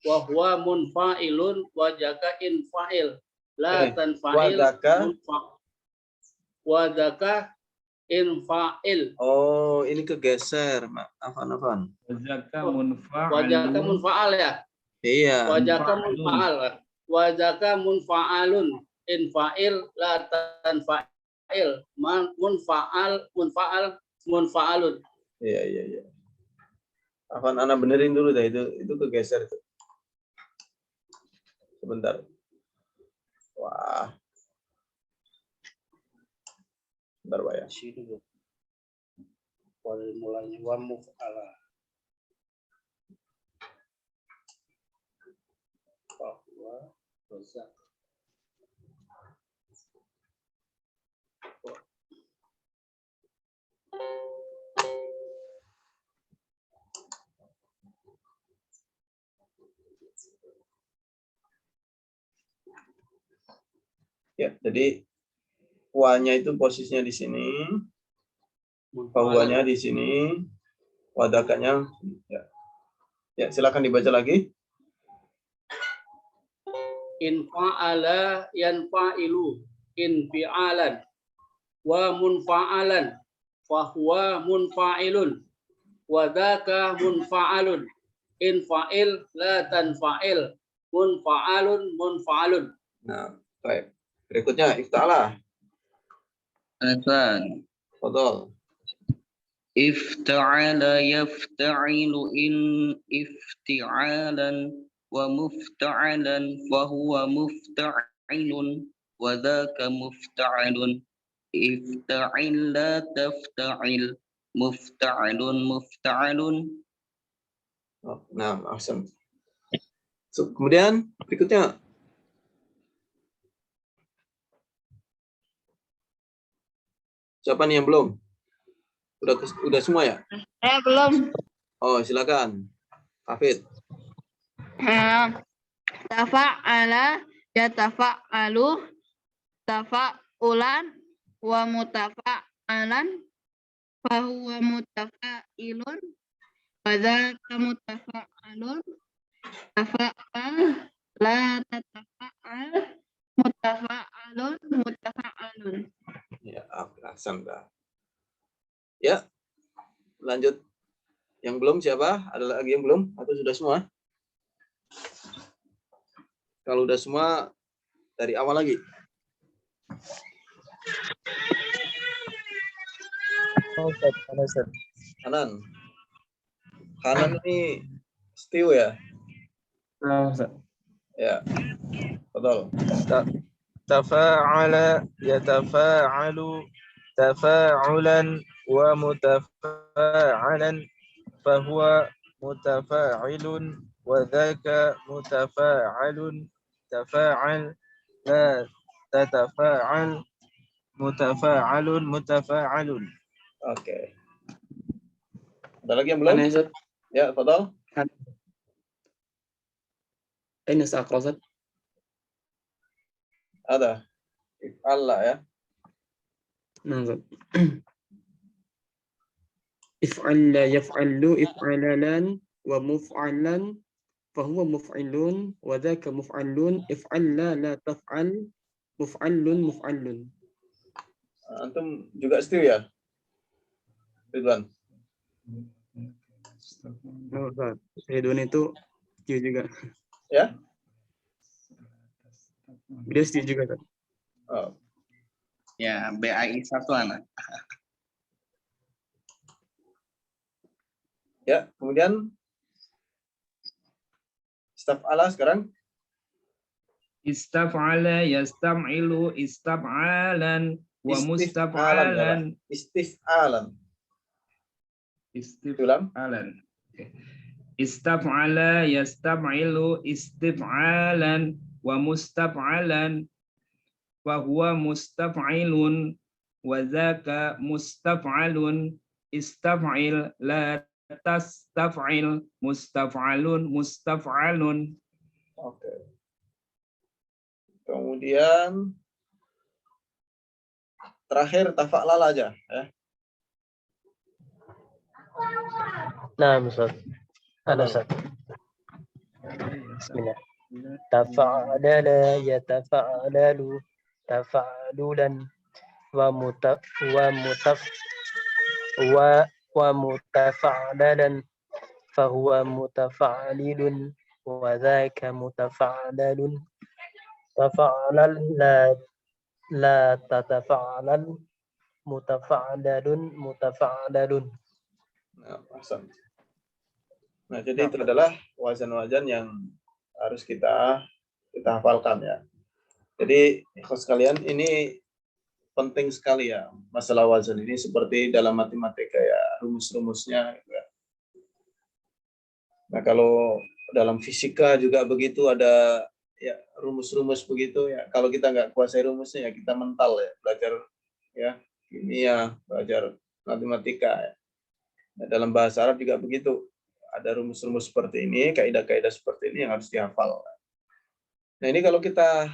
Wa huwa munfa'ilun wa jaka infa'il la tanfa'il wadaka. wadaka infa'il. Oh, ini kegeser, Afan. Wazaka Wajaka munfa'alun. munfa'al ya. Iya. Wajaka Munfa'alun. munfa'al. Wajaka munfa'alun. Infa'il la tanfa'il. Munfa'alun. Iya. Afan, Ana benerin dulu dah, itu kegeser itu. Sebentar. Wah. Bentar, Pak ya. Sini dulu. Pada mulanya wa muf'ala. Bahwa dosa. Ya, jadi wanya itu posisinya di sini, bahwanya di sini, wadakanya ya. Ya, silakan dibaca lagi. Infa'ala yanfa'ilu infi'alan wa munfa'alan fahuwa munfa'ilun wa dzaka munfa'alun infa'il la tanfa'il munfa'alun. Nah, baik. Berikutnya ifta'ala. Afan. Fadhal. Ifta'ala yafta'ilu in ifti'alan wa mufta'alan fahuwa mufta'ilun wa dhaka mufta'alun. Ifta'il la tafta'il mufta'alun. Oh, nah, awesome. So, kemudian berikutnya siapa nih yang belum? Udah semua ya? Belum. Oh, silakan. Hafid. Tafa'ala yatafa'alu tafa'ulan wa mutafa'alan fahuwa mutafa'ilun wa dzaka mutafa'alun tafa'al la tatafa'al mutafa'alun. Ya, awesome. Ya, lanjut. Yang belum siapa? Ada lagi yang belum? Atau sudah semua? Kalau udah semua, dari awal lagi. Kanan. Kanan ini Steve ya? Ya, betul. Tafa'ala yatafa'alu tafa'ulan wa mutafa'alan fahuwa mutafa'ilun wa dhaka mutafa'alun tafa'al la tatafa'al mutafa'alun. Oke. Ada lagi yang belum? Ya, betul. Ini Ustaz. Ada. Allah ya. If'alla yaf'allu if'alalan wa muf'alan fahuwa muf'ilun wa dzaka muf'alun if'alla la taf'al muf'alun. Antum juga setuju ya? Ridwan. Oh, Ustaz. Ridwan itu setuju juga. Ya? Dia setuju juga, Ustaz. Oh. Ya, BAI 1 anak. Ya, kemudian istaf'ala sekarang. Istaf'ala yastam'ilu istaf'alan wa mustaf'alan. Istif'alan. Istif'alan. Istaf'ala yastam'ilu istif'alan wa mustaf'alan wa huwa mustaf'ilun wa dzaka mustaf'alun istaf'il la tastaf'il mustaf'alun. Oke. Kemudian terakhir tafa'lal aja ya. Nah, Ustaz. Ada Ustaz. Bismillah. tafa'alala yatafa'alalu tafa'alulan wa mutafa'alalan fahuwa mutafa'alilun wa dhaka mutafa'alun tafa'alal la tatafa'alal mutafa'alalun. Nah, jadi itu adalah wazan-wazan yang harus kita hafalkan ya. Jadi ikhwas sekalian, ini penting sekali ya masalah wazan ini, seperti dalam matematika ya, rumus-rumusnya gitu ya. Nah, kalau dalam fisika juga begitu, ada ya rumus-rumus begitu ya. Kalau kita nggak kuasai rumusnya ya kita mental ya, belajar ya kimia, belajar matematika ya. Nah, dalam bahasa Arab juga begitu. Ada rumus-rumus seperti ini, kaidah-kaidah seperti ini yang harus dihafal. Nah, ini kalau kita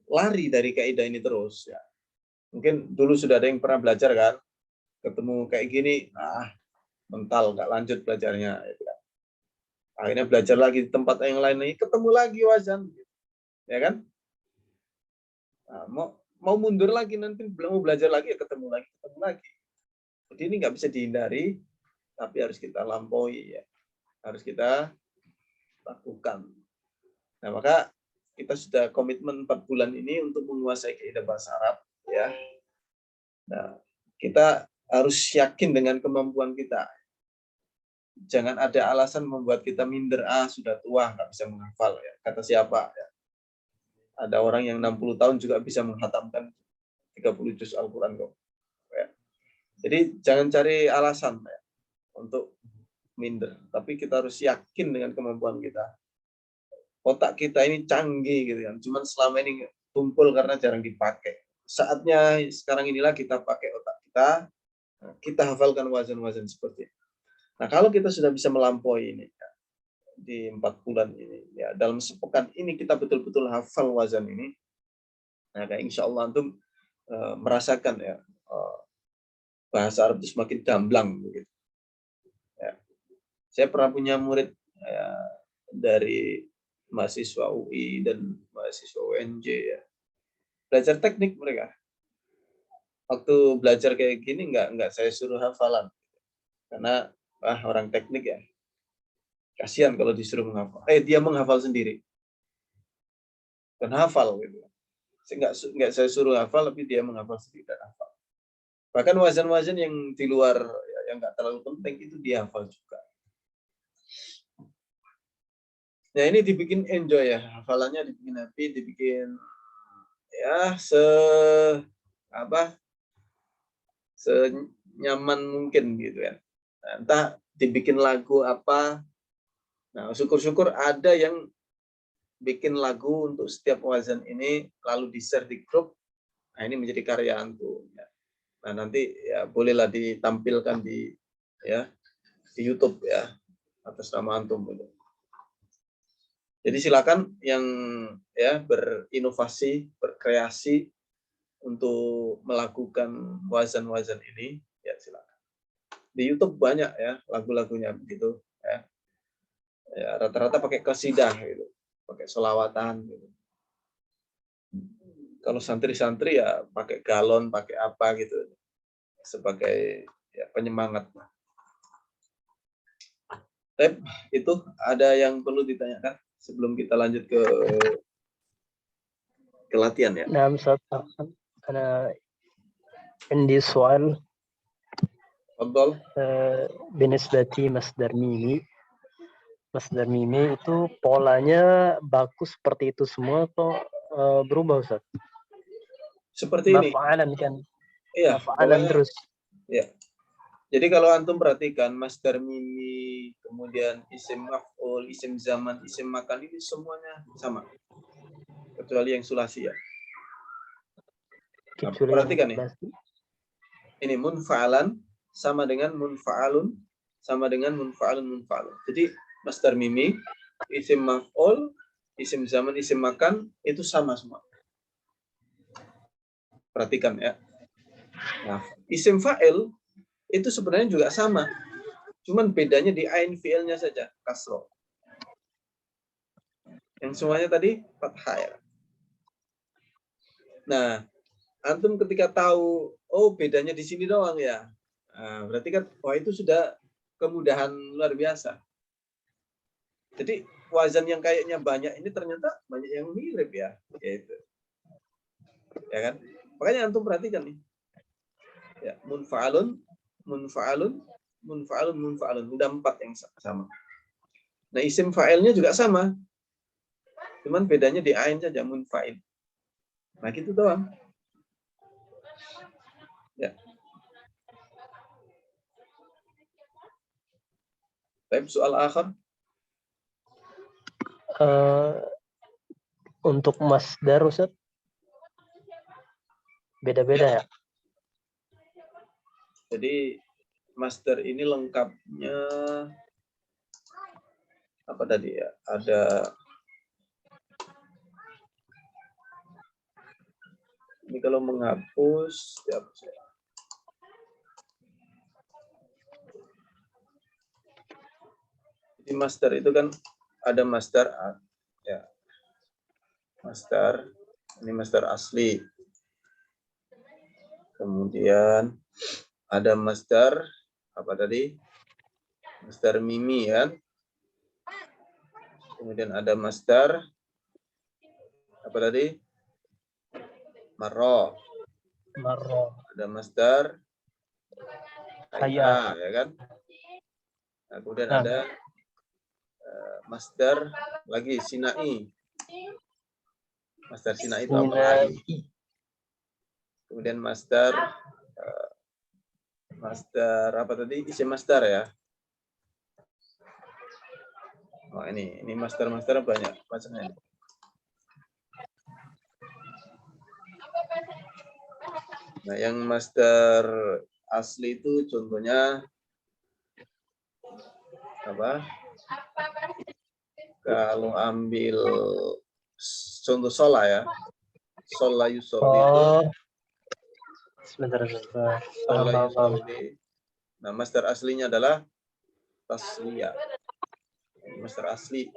lari dari kaidah ini terus ya. Mungkin dulu sudah ada yang pernah belajar kan, ketemu kayak gini, mental, nggak lanjut belajarnya. Akhirnya belajar lagi di tempat yang lain lagi, ketemu lagi wazan, ya kan? Nah, mau mundur lagi nanti, belum mau belajar lagi ya ketemu lagi. Jadi ini nggak bisa dihindari, tapi harus kita lampaui ya, harus kita lakukan. Nah, maka kita sudah komitmen 4 bulan ini untuk menguasai kaidah bahasa Arab ya. Nah, kita harus yakin dengan kemampuan kita. Jangan ada alasan membuat kita minder, sudah tua nggak bisa menghafal ya. Kata siapa ya? Ada orang yang 60 tahun juga bisa menghatamkan 30 juz Al-Qur'an kok. Ya. Jadi jangan cari alasan ya untuk minder, tapi kita harus yakin dengan kemampuan kita. Otak kita ini canggih gitu kan, cuman selama ini tumpul karena jarang dipakai. Saatnya sekarang inilah kita pakai otak kita hafalkan wazan-wazan seperti ini. Nah, kalau kita sudah bisa melampaui ini ya, di 4 bulan ini ya, dalam sepekan ini kita betul-betul hafal wazan ini, nah insya Allah antum merasakan ya bahasa Arab itu semakin gamblang begitu. Ya. Saya pernah punya murid ya, dari mahasiswa UI dan mahasiswa UNJ ya, belajar teknik mereka. Waktu belajar kayak gini nggak saya suruh hafalan, karena orang teknik ya, kasihan kalau disuruh menghafal. Dia menghafal sendiri dan hafal gitu. Nggak saya suruh hafal, tapi dia menghafal sendiri dan hafal. Bahkan wazan-wazan yang di luar yang nggak terlalu penting itu dia hafal juga. Nah, ini dibikin enjoy ya, hafalannya dibikin happy, dibikin ya senyaman mungkin gitu ya. Nah, entah dibikin lagu apa. Nah, syukur-syukur ada yang bikin lagu untuk setiap wazan ini lalu di-share di grup. Nah, ini menjadi karya antum ya. Nah, nanti ya bolehlah ditampilkan di YouTube ya atas nama antum gitu. Jadi silakan yang ya berinovasi, berkreasi untuk melakukan wazan-wazan ini ya silakan. Di YouTube banyak ya lagu-lagunya begitu ya. Ya rata-rata pakai qasidah gitu, pakai sholawatan gitu. Kalau santri-santri ya pakai galon, pakai apa gitu sebagai ya, penyemangat. Itu ada yang perlu ditanyakan sebelum kita lanjut ke latihan ya. نعم أستاذ أنا عندي سؤال Tafadhol. بالنسبة مصدر mimi itu polanya baku seperti itu semua atau berubah Ustaz? Seperti ini. Maf'alan kan? Iya, Maf'alan terus. Ya. Jadi kalau antum perhatikan masdar mimi, kemudian isim maf'ul, isim zaman, isim makan ini semuanya sama. Kecuali yang sulasi ya. Nah, perhatikan nih. Ini munfa'alan sama dengan munfa'alun, sama dengan munfa'alun. Jadi masdar mimi, isim maf'ul, isim zaman, isim makan itu sama semua. Perhatikan ya. Nah, isim fa'il itu sebenarnya juga sama. Cuman bedanya di ain fi'ilnya saja, kasroh. Yang semuanya tadi fathah ya. Nah, antum ketika tahu, oh bedanya di sini doang ya. Nah, berarti kan, wah itu sudah kemudahan luar biasa. Jadi wazan yang kayaknya banyak ini ternyata banyak yang mirip ya. Yaitu. Ya kan? Makanya antum perhatikan nih. Ya, munfa'alun, munfa'alun, munfa'alun, munfa'alun. Udah 4 yang sama. Nah, isim fa'ilnya juga sama. Cuman bedanya di ain saja, munfa'il. Nah, gitu doang. Ya. Baik, soal akhir. Untuk masdar Ustaz beda-beda ya. Jadi master ini lengkapnya apa tadi ya? Ada ini kalau menghapus ya. Jadi master itu kan ada master ya. Master ini master asli. Kemudian ada master apa tadi? Master mimi kan? Kemudian ada master apa tadi? Marro. Ada master hayya ya kan? Nah, kemudian ada master lagi sinai. Master sinai itu apa lagi? Kemudian master apa tadi? Isim master ya. Oh ini master banyak macamnya. Nah, yang master asli itu contohnya apa? Kalau ambil contoh shola ya. Shola yusolli itu. Sebentar. Shola yusolli. Nah, master aslinya adalah tasliyah. Master asli.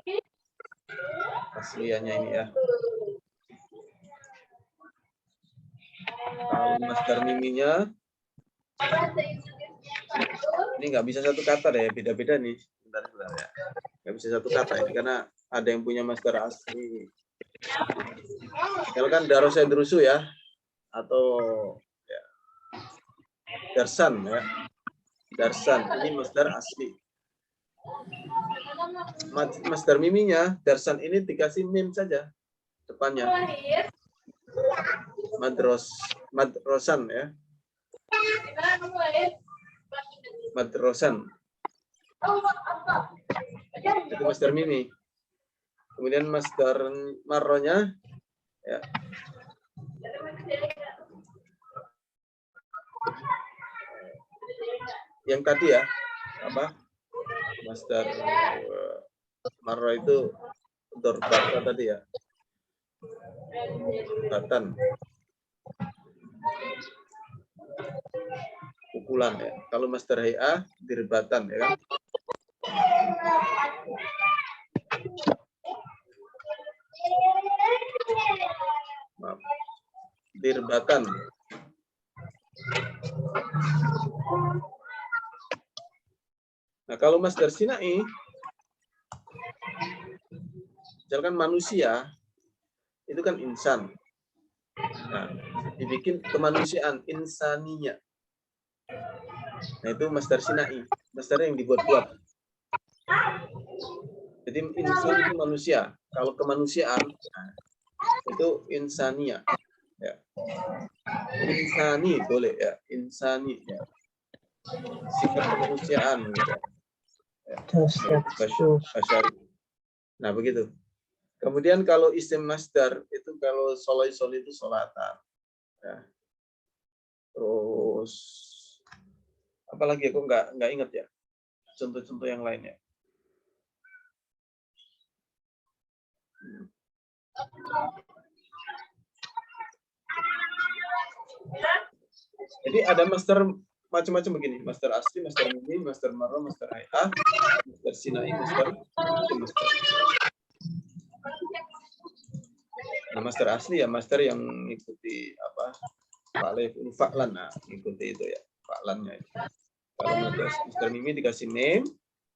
Tasliyahnya ini ya. Kalau master miminya ini nggak bisa satu kata deh, beda-beda nih. Bentar ya. Nggak bisa satu kata ini karena ada yang punya master asli. Kalau kan darosnya drusu ya, atau ya, darsan ya, darsan ini master asli. Master miminya darsan ini dikasih mim saja depannya. Madrosan ya. Madrosan. Itu master mimi. Kemudian master marronya ya. Yang tadi ya, apa? Master marro itu dorbata tadi ya. Batan. Pukulan ya. Kalau master HA dirbatan ya kan. Maaf. Dirbatan. Nah, kalau master sinai misalkan manusia itu kan insan. Nah, dibikin kemanusiaan insaninya. Nah, itu master sinai, master yang dibuat-buat. Jadi insan itu manusia. Kalau kemanusiaan nah, itu insania. Ya. Insani boleh ya, insani ya. Sifat kemanusiaan gitu. Ya. Basyari. Nah, begitu. Kemudian kalau isim masdar itu kalau soloi itu solatan. Ya. Terus apalagi aku nggak ingat ya contoh-contoh yang lainnya. Jadi ada master macam-macam begini, master asli, master mimi, master marro, master hayah, master sinai, master. Nah, master asli ya master yang mengikuti apa? Fa'lan, nah, mengikuti itu ya, fa'lannya. Kalau master mimi dikasih name,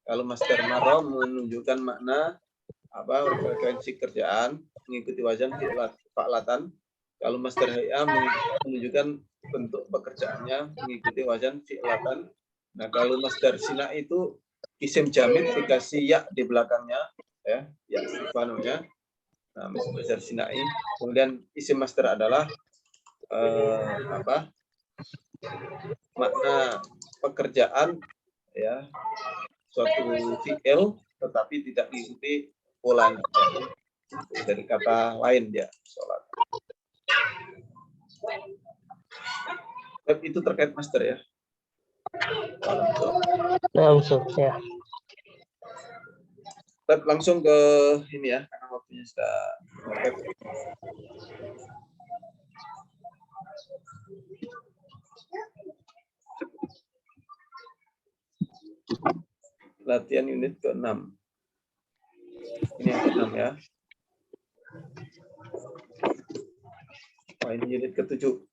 kalau master maro menunjukkan makna apa frekuensi kerjaan, mengikuti wazan fa'latan. Kalau master hay'a menunjukkan bentuk pekerjaannya, mengikuti wazan fi'latan. Nah, kalau master sina itu isim jamid dikasih ya di belakangnya, ya istifhamnya. Nah, master sinai. Kemudian isim master adalah makna pekerjaan, ya, suatu fi'il tetapi tidak mengikuti polanya, dari kata lain dia sholat. Itu terkait master ya. Nah, Ustaz, ya. Langsung ke ini ya, karena waktunya sudah mepet. Latihan unit ke-6. Ini yang ke-6 ya. Ini unit ke-7.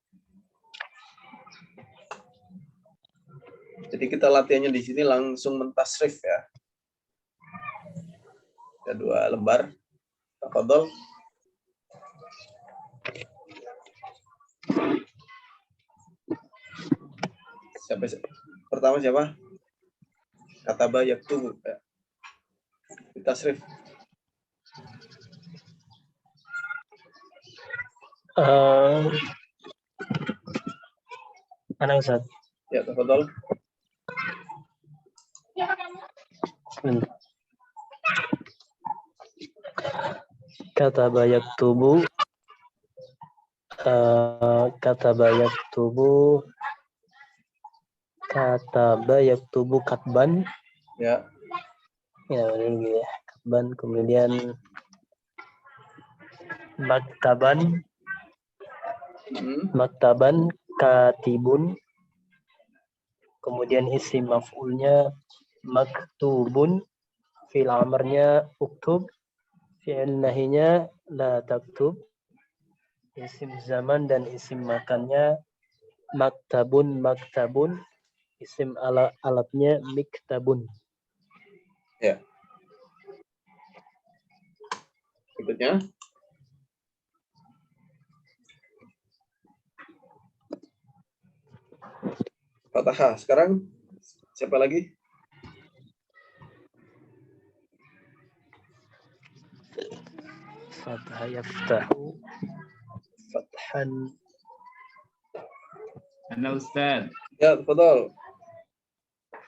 Jadi kita latihannya di sini langsung mentasrif ya. Ada 2 lembar. Tafadhol. Pertama siapa? Kataba yaktubu. Tasrif. Mana Ustaz? Ya, tafadhol. Kataba yaktubu. Kataba yaktubu katban. Ya. Ya, ini ya. Katban, kemudian maktaban. Maktaban katibun. Kemudian isim maf'ulnya maktubun. Fi'il amarnya uktub. Fi'il nahinya la taktub. Isim zaman dan isim makannya maktabun. Isim alatnya miktabun. Ya. Berikutnya. Fathah. Sekarang siapa lagi? Fathah yaftahu. Fathan. Ana Ustaz. Ya, betul.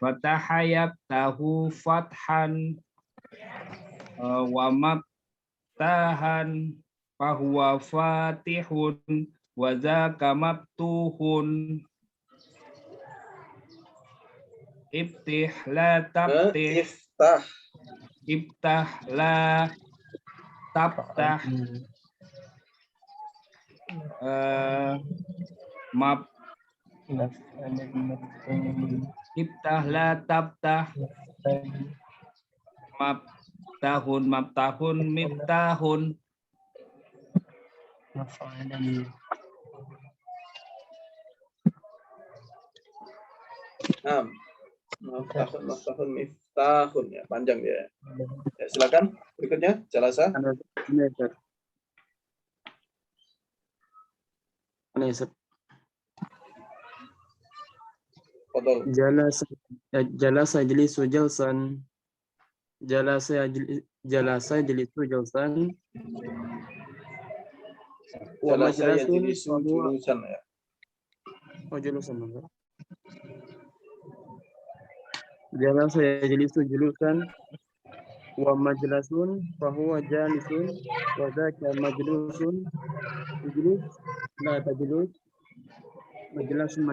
Fataha yaftahu fathan wa maftahan fahuwa fatihun wa dzaka maftuhun. Iftih la tabtih. Iftah la tabtah. Iftah la tabtah. Maftahun miftahun. Maftahun miftahun ya, panjang ya. Ya, silakan berikutnya Jalasa. Jalasa jalisu jalsan. Jalasa jalisu jalsan. Wa majlasun julusan ya. Oh, julusan. Jalasa jalisu julusan. Wa majlasun fahuwa jalisun. Wa dzaka majlusun. Ijlis la tajlus. Majlasun.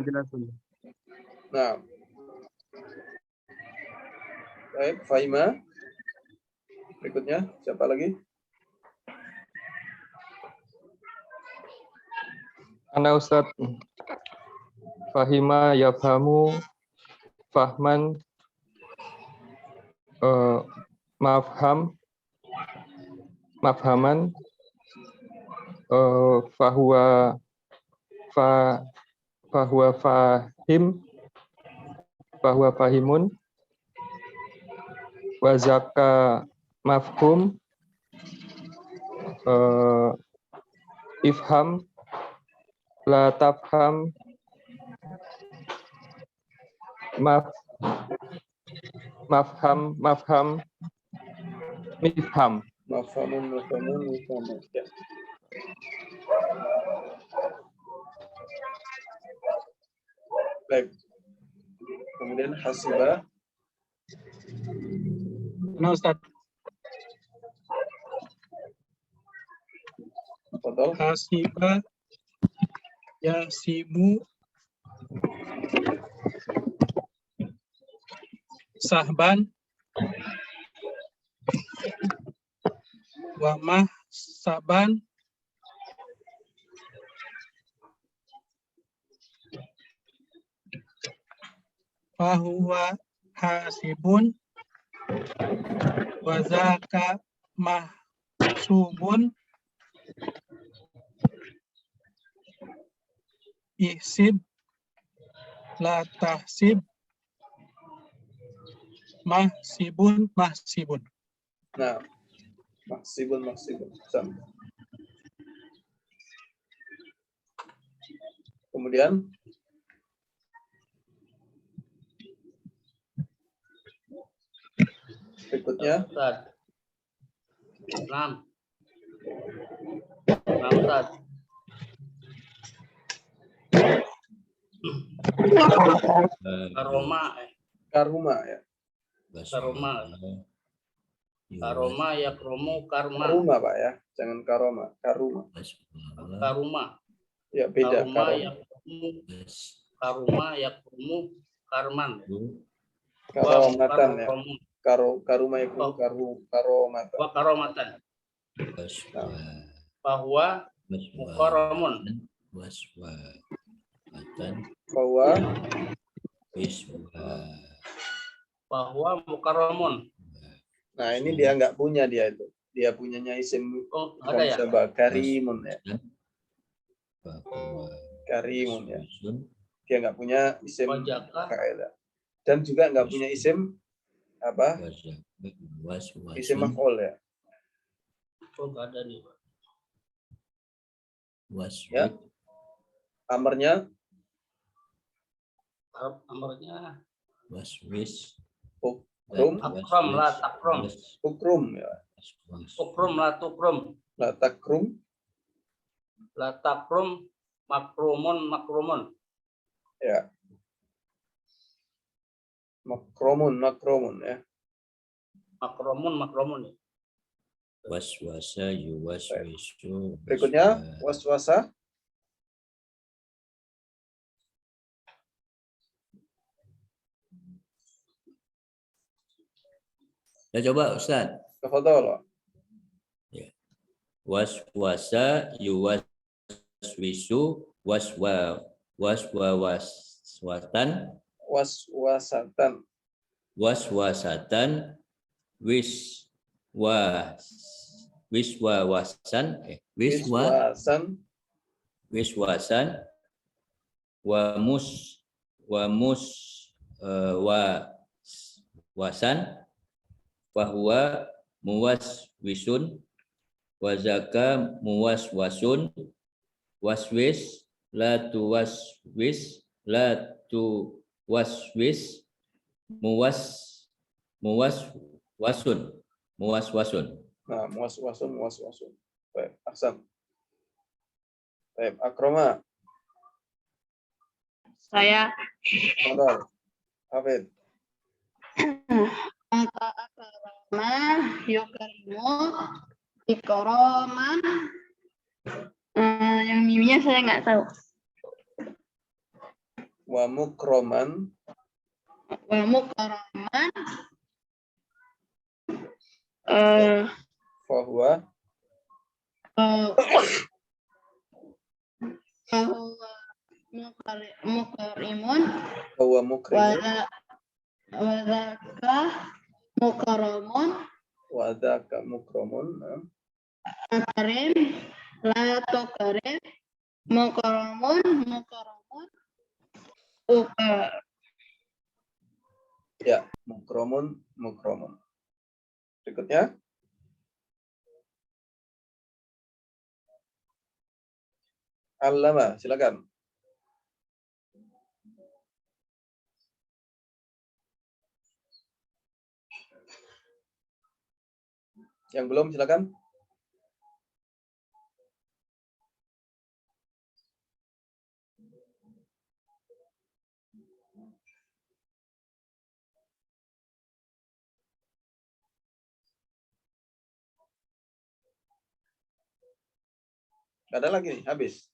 Nah. Baik, Faima. Berikutnya siapa lagi? Ana Ustaz. Fahima yafhamu fahman mafhaman fahuwa fahimun, wa zaka mafhum, ifham la tafham, mafham mifham. Mafhamun. Ya. Baik. Kemudian hasiba. Nah, Ustaz. Betul. Hasiba, yasibu, sahban, wa mahsaban, fahuwa hasibun, wa zaka mahsubun, ihsib la tahsib, mahsibun. Nah, mahsibun. Sama. Kemudian berikutnya. Ustaz. Ustaz. Karuma ya. Karoma ya kromo karma. Karuma Pak ya, jangan karoma. Karuma. Ya beda. Karuma ya kromo karman. Karomatan ya. Karuma ya karomatan. Wa karomatan. Bahwa mukarramun. Bahwa mukarramun. Nah ini dia nggak punya dia itu. Dia punyanya isim ada ya? Karimun ya. Karimun ya. Dia nggak punya isim kaidah. Dan juga nggak punya isim apa? Isim maf'ul ya. Nggak ada nih. Ya. Amarnya waswis. Akram la takrum. Ukrum ya. Ukrum la tukrum. La takrum. La takrum makrumun. Ya. Makrumun ya. Makrumun. Waswasa yuwaswisu. Berikutnya waswasa. Ya coba Ustaz. Tafadhol. Ya. Waswasa yuwaswisu waswasatan wiswasan wasan bahwa muwaswisun wazaka muwaswasun waswis la tuwaswis muwaswasun. Nah, muwaswasun. Baik, ahsan. Baik, Akroma. Saya. Tafadhol. Hafid. Akrama yukarimu ikroman. Yang miminya saya nggak tahu. Wa mukroman. Fahuwa mukarimun. Wadaka mukromun. Karim La tukrih. Mukromun. Ukar. Ya, mukromun. Berikutnya. Allama, silakan. Yang belum, silakan. Nggak ada lagi nih, habis.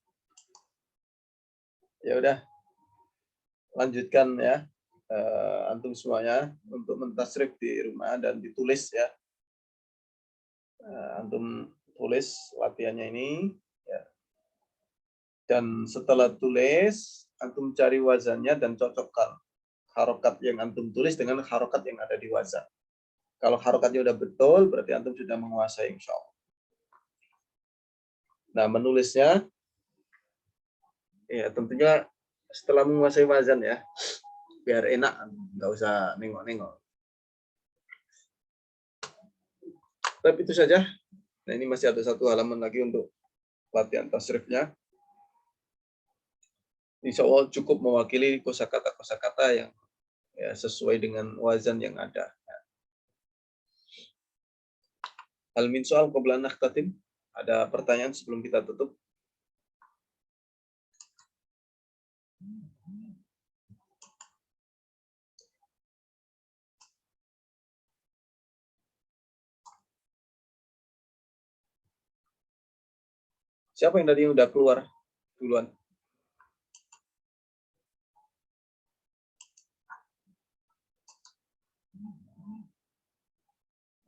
Ya udah, lanjutkan ya, antum semuanya untuk mentasrif di rumah dan ditulis ya. Antum tulis latihannya ini. Ya. Dan setelah tulis, antum cari wazannya dan cocokkan harokat yang antum tulis dengan harokat yang ada di wazan. Kalau harokatnya udah betul, berarti antum sudah menguasai insya Allah. Nah, menulisnya, ya tentunya setelah menguasai wazan ya, biar enak, nggak usah nengok-nengok. Tapi itu saja. Nah, ini masih ada satu halaman lagi untuk latihan tasrifnya. Insya Allah cukup mewakili kosakata yang ya, sesuai dengan wazan yang ada. Hal min soal qabla nakhtatim. Ada pertanyaan sebelum kita tutup? Siapa yang tadi udah keluar duluan?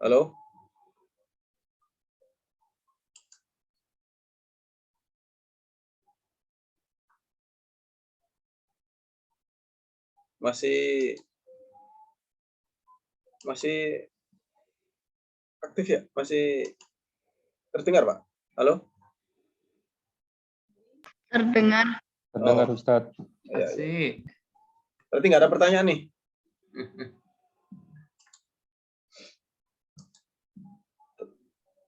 Halo? Masih aktif ya? Masih terdengar, Pak? Halo? Terdengar. Terdengar Ustadz. Asik. Berarti nggak ada pertanyaan nih?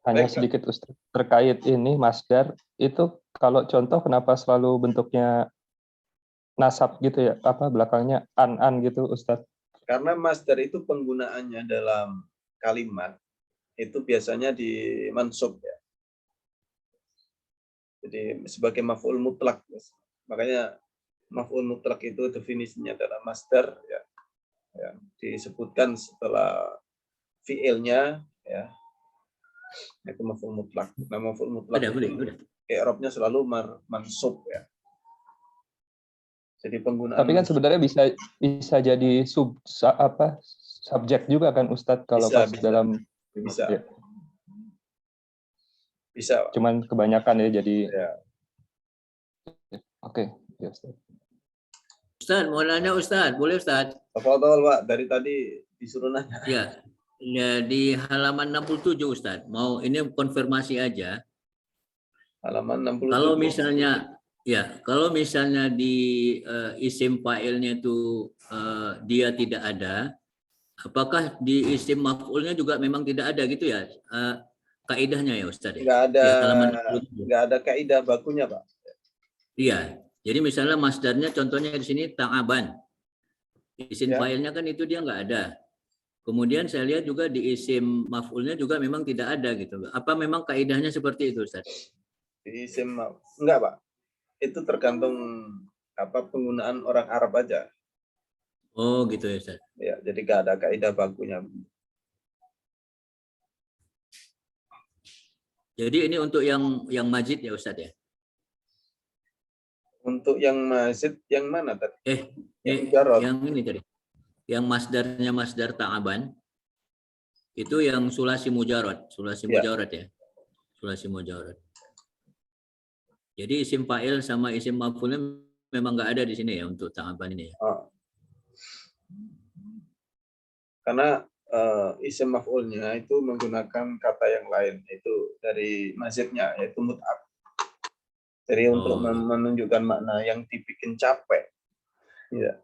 Hanya Baik, sedikit Ustadz. Terkait ini masdar, itu kalau contoh kenapa selalu bentuknya nasab gitu ya? Apa belakangnya an gitu Ustadz? Karena masdar itu penggunaannya dalam kalimat itu biasanya di mansub ya. Jadi sebagai maf'ul mutlak. Makanya maf'ul mutlak itu definisinya adalah masdar ya. Ya, disebutkan setelah fi'ilnya ya. Itu maf'ul mutlak. Nah, maf'ul mutlak itu i'rabnya selalu mansub ya. Jadi penggunaan. Tapi kan sebenarnya bisa jadi subjek juga kan Ustadz kalau pas dalam bisa. Ya. Bisa. Cuman kebanyakan ya jadi. Ya. Oke. Ya, Ustadz. Ustadz, mau nanya Ustadz, boleh Ustadz? Tafadhol, Pak, dari tadi disuruh nanya. Ya, di halaman 67 Ustadz. Mau ini konfirmasi aja. Halaman 67. Kalau misalnya di isim fa'ilnya itu dia tidak ada, apakah di isim maf'ulnya juga memang tidak ada gitu ya? Kaidahnya ya Ustadz ya? Nggak ada kaidah bakunya, Pak. Iya. Jadi misalnya masdarnya contohnya di sini ta'aban. Isim fa'ilnya kan itu dia nggak ada. Kemudian saya lihat juga di isim maf'ulnya juga memang tidak ada gitu. Apa memang kaidahnya seperti itu Ustaz? Di isim enggak, Pak. Itu tergantung penggunaan orang Arab aja. Oh, gitu ya Ustaz. Ya, jadi nggak ada kaidah bakunya. Jadi ini untuk yang majid ya Ustaz ya? Untuk yang mazid yang mana tadi? Yang ini tadi. Yang masdarnya masdar ta'aban. Itu yang sulasi mujarad, mujarad ya. Sulasi mujarad. Jadi isim fa'il sama isim maf'ulnya memang nggak ada di sini ya untuk ta'aban ini ya. Karena isim maf'ulnya itu menggunakan kata yang lain, itu dari mazidnya yaitu mut'ab. Jadi untuk Oh. menunjukkan makna yang dibikin capek, ya,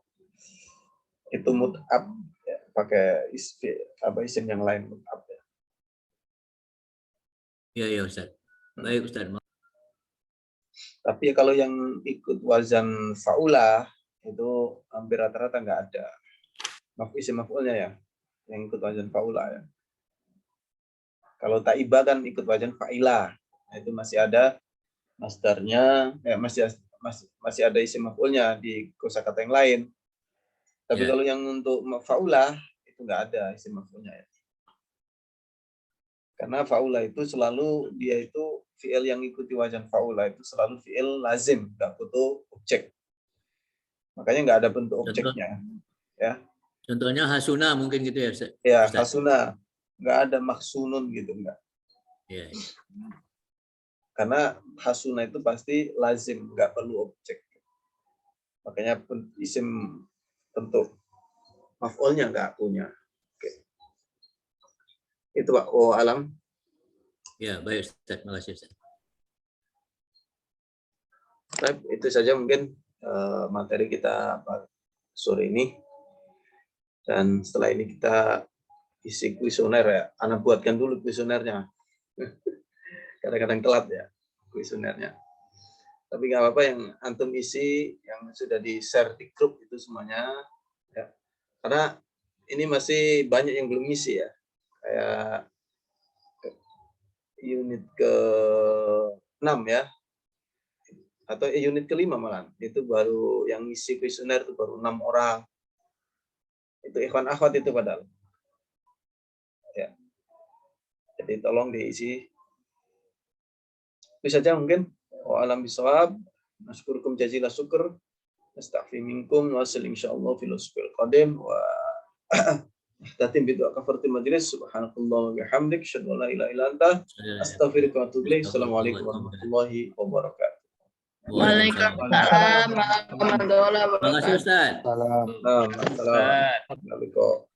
itu mut'ab, ya, pakai isim yang lain mut'ab. Ya. Iya, Ustaz. Baik, Ustaz. Tapi kalau yang ikut wazan fa'ula itu hampir rata-rata nggak ada. Isim maf'ulnya ya, yang ikut wazan fa'ula ya. Kalau ta'iba kan ikut wazan fa'ila, nah, itu masih ada masdarnya, ya, masih ada isim maf'ulnya di kosakata yang lain. Tapi Ya. kalau yang untuk fa'ula itu nggak ada isim maf'ulnya ya. Karena fa'ula itu selalu dia itu fi'il yang ikuti wazan fa'ula itu selalu fi'il lazim, nggak butuh objek. Makanya nggak ada bentuk objeknya. Ya. Contohnya hasuna mungkin gitu ya, Ustaz? Ya, Ustaz. hasuna. Nggak ada maksunun gitu, enggak. Ya. Karena hasuna itu pasti lazim, nggak perlu objek. Makanya isim bentuk maf'ulnya nggak punya. Oke. Itu Pak, alam. Ya, baik Ustaz. Terima kasih, Ustaz. Baik, itu saja mungkin materi kita sore ini. Dan setelah ini kita isi kuesioner ya. Anak buatkan dulu kuesionernya. Kadang-kadang telat ya kuesionernya. Tapi nggak apa-apa yang antum isi, yang sudah di-share di grup itu semuanya. Ya. Karena ini masih banyak yang belum isi ya. Kayak unit ke-6 ya. Atau unit ke-5 malah. Itu baru yang isi kuesioner itu baru 6 orang. Itu ikhwan akhwat itu padahal. Ya. Jadi tolong diisi. Itu saja mungkin. Wa alam bisawab. Nasyukurukum jazilah syukur. Nastaghfi minkum wa sallim insyaallah fil usbu'il qadim wa tatim bidu kafartul majlis subhanakallah wa bihamdik asyhadu an la ilaha illa anta astaghfiruka wa atubu ilaik. Assalamualaikum warahmatullahi wabarakatuh. Waalaikumsalam warahmatullahi wabarakatuh. Terima kasih, Ustaz. Assalamualaikum.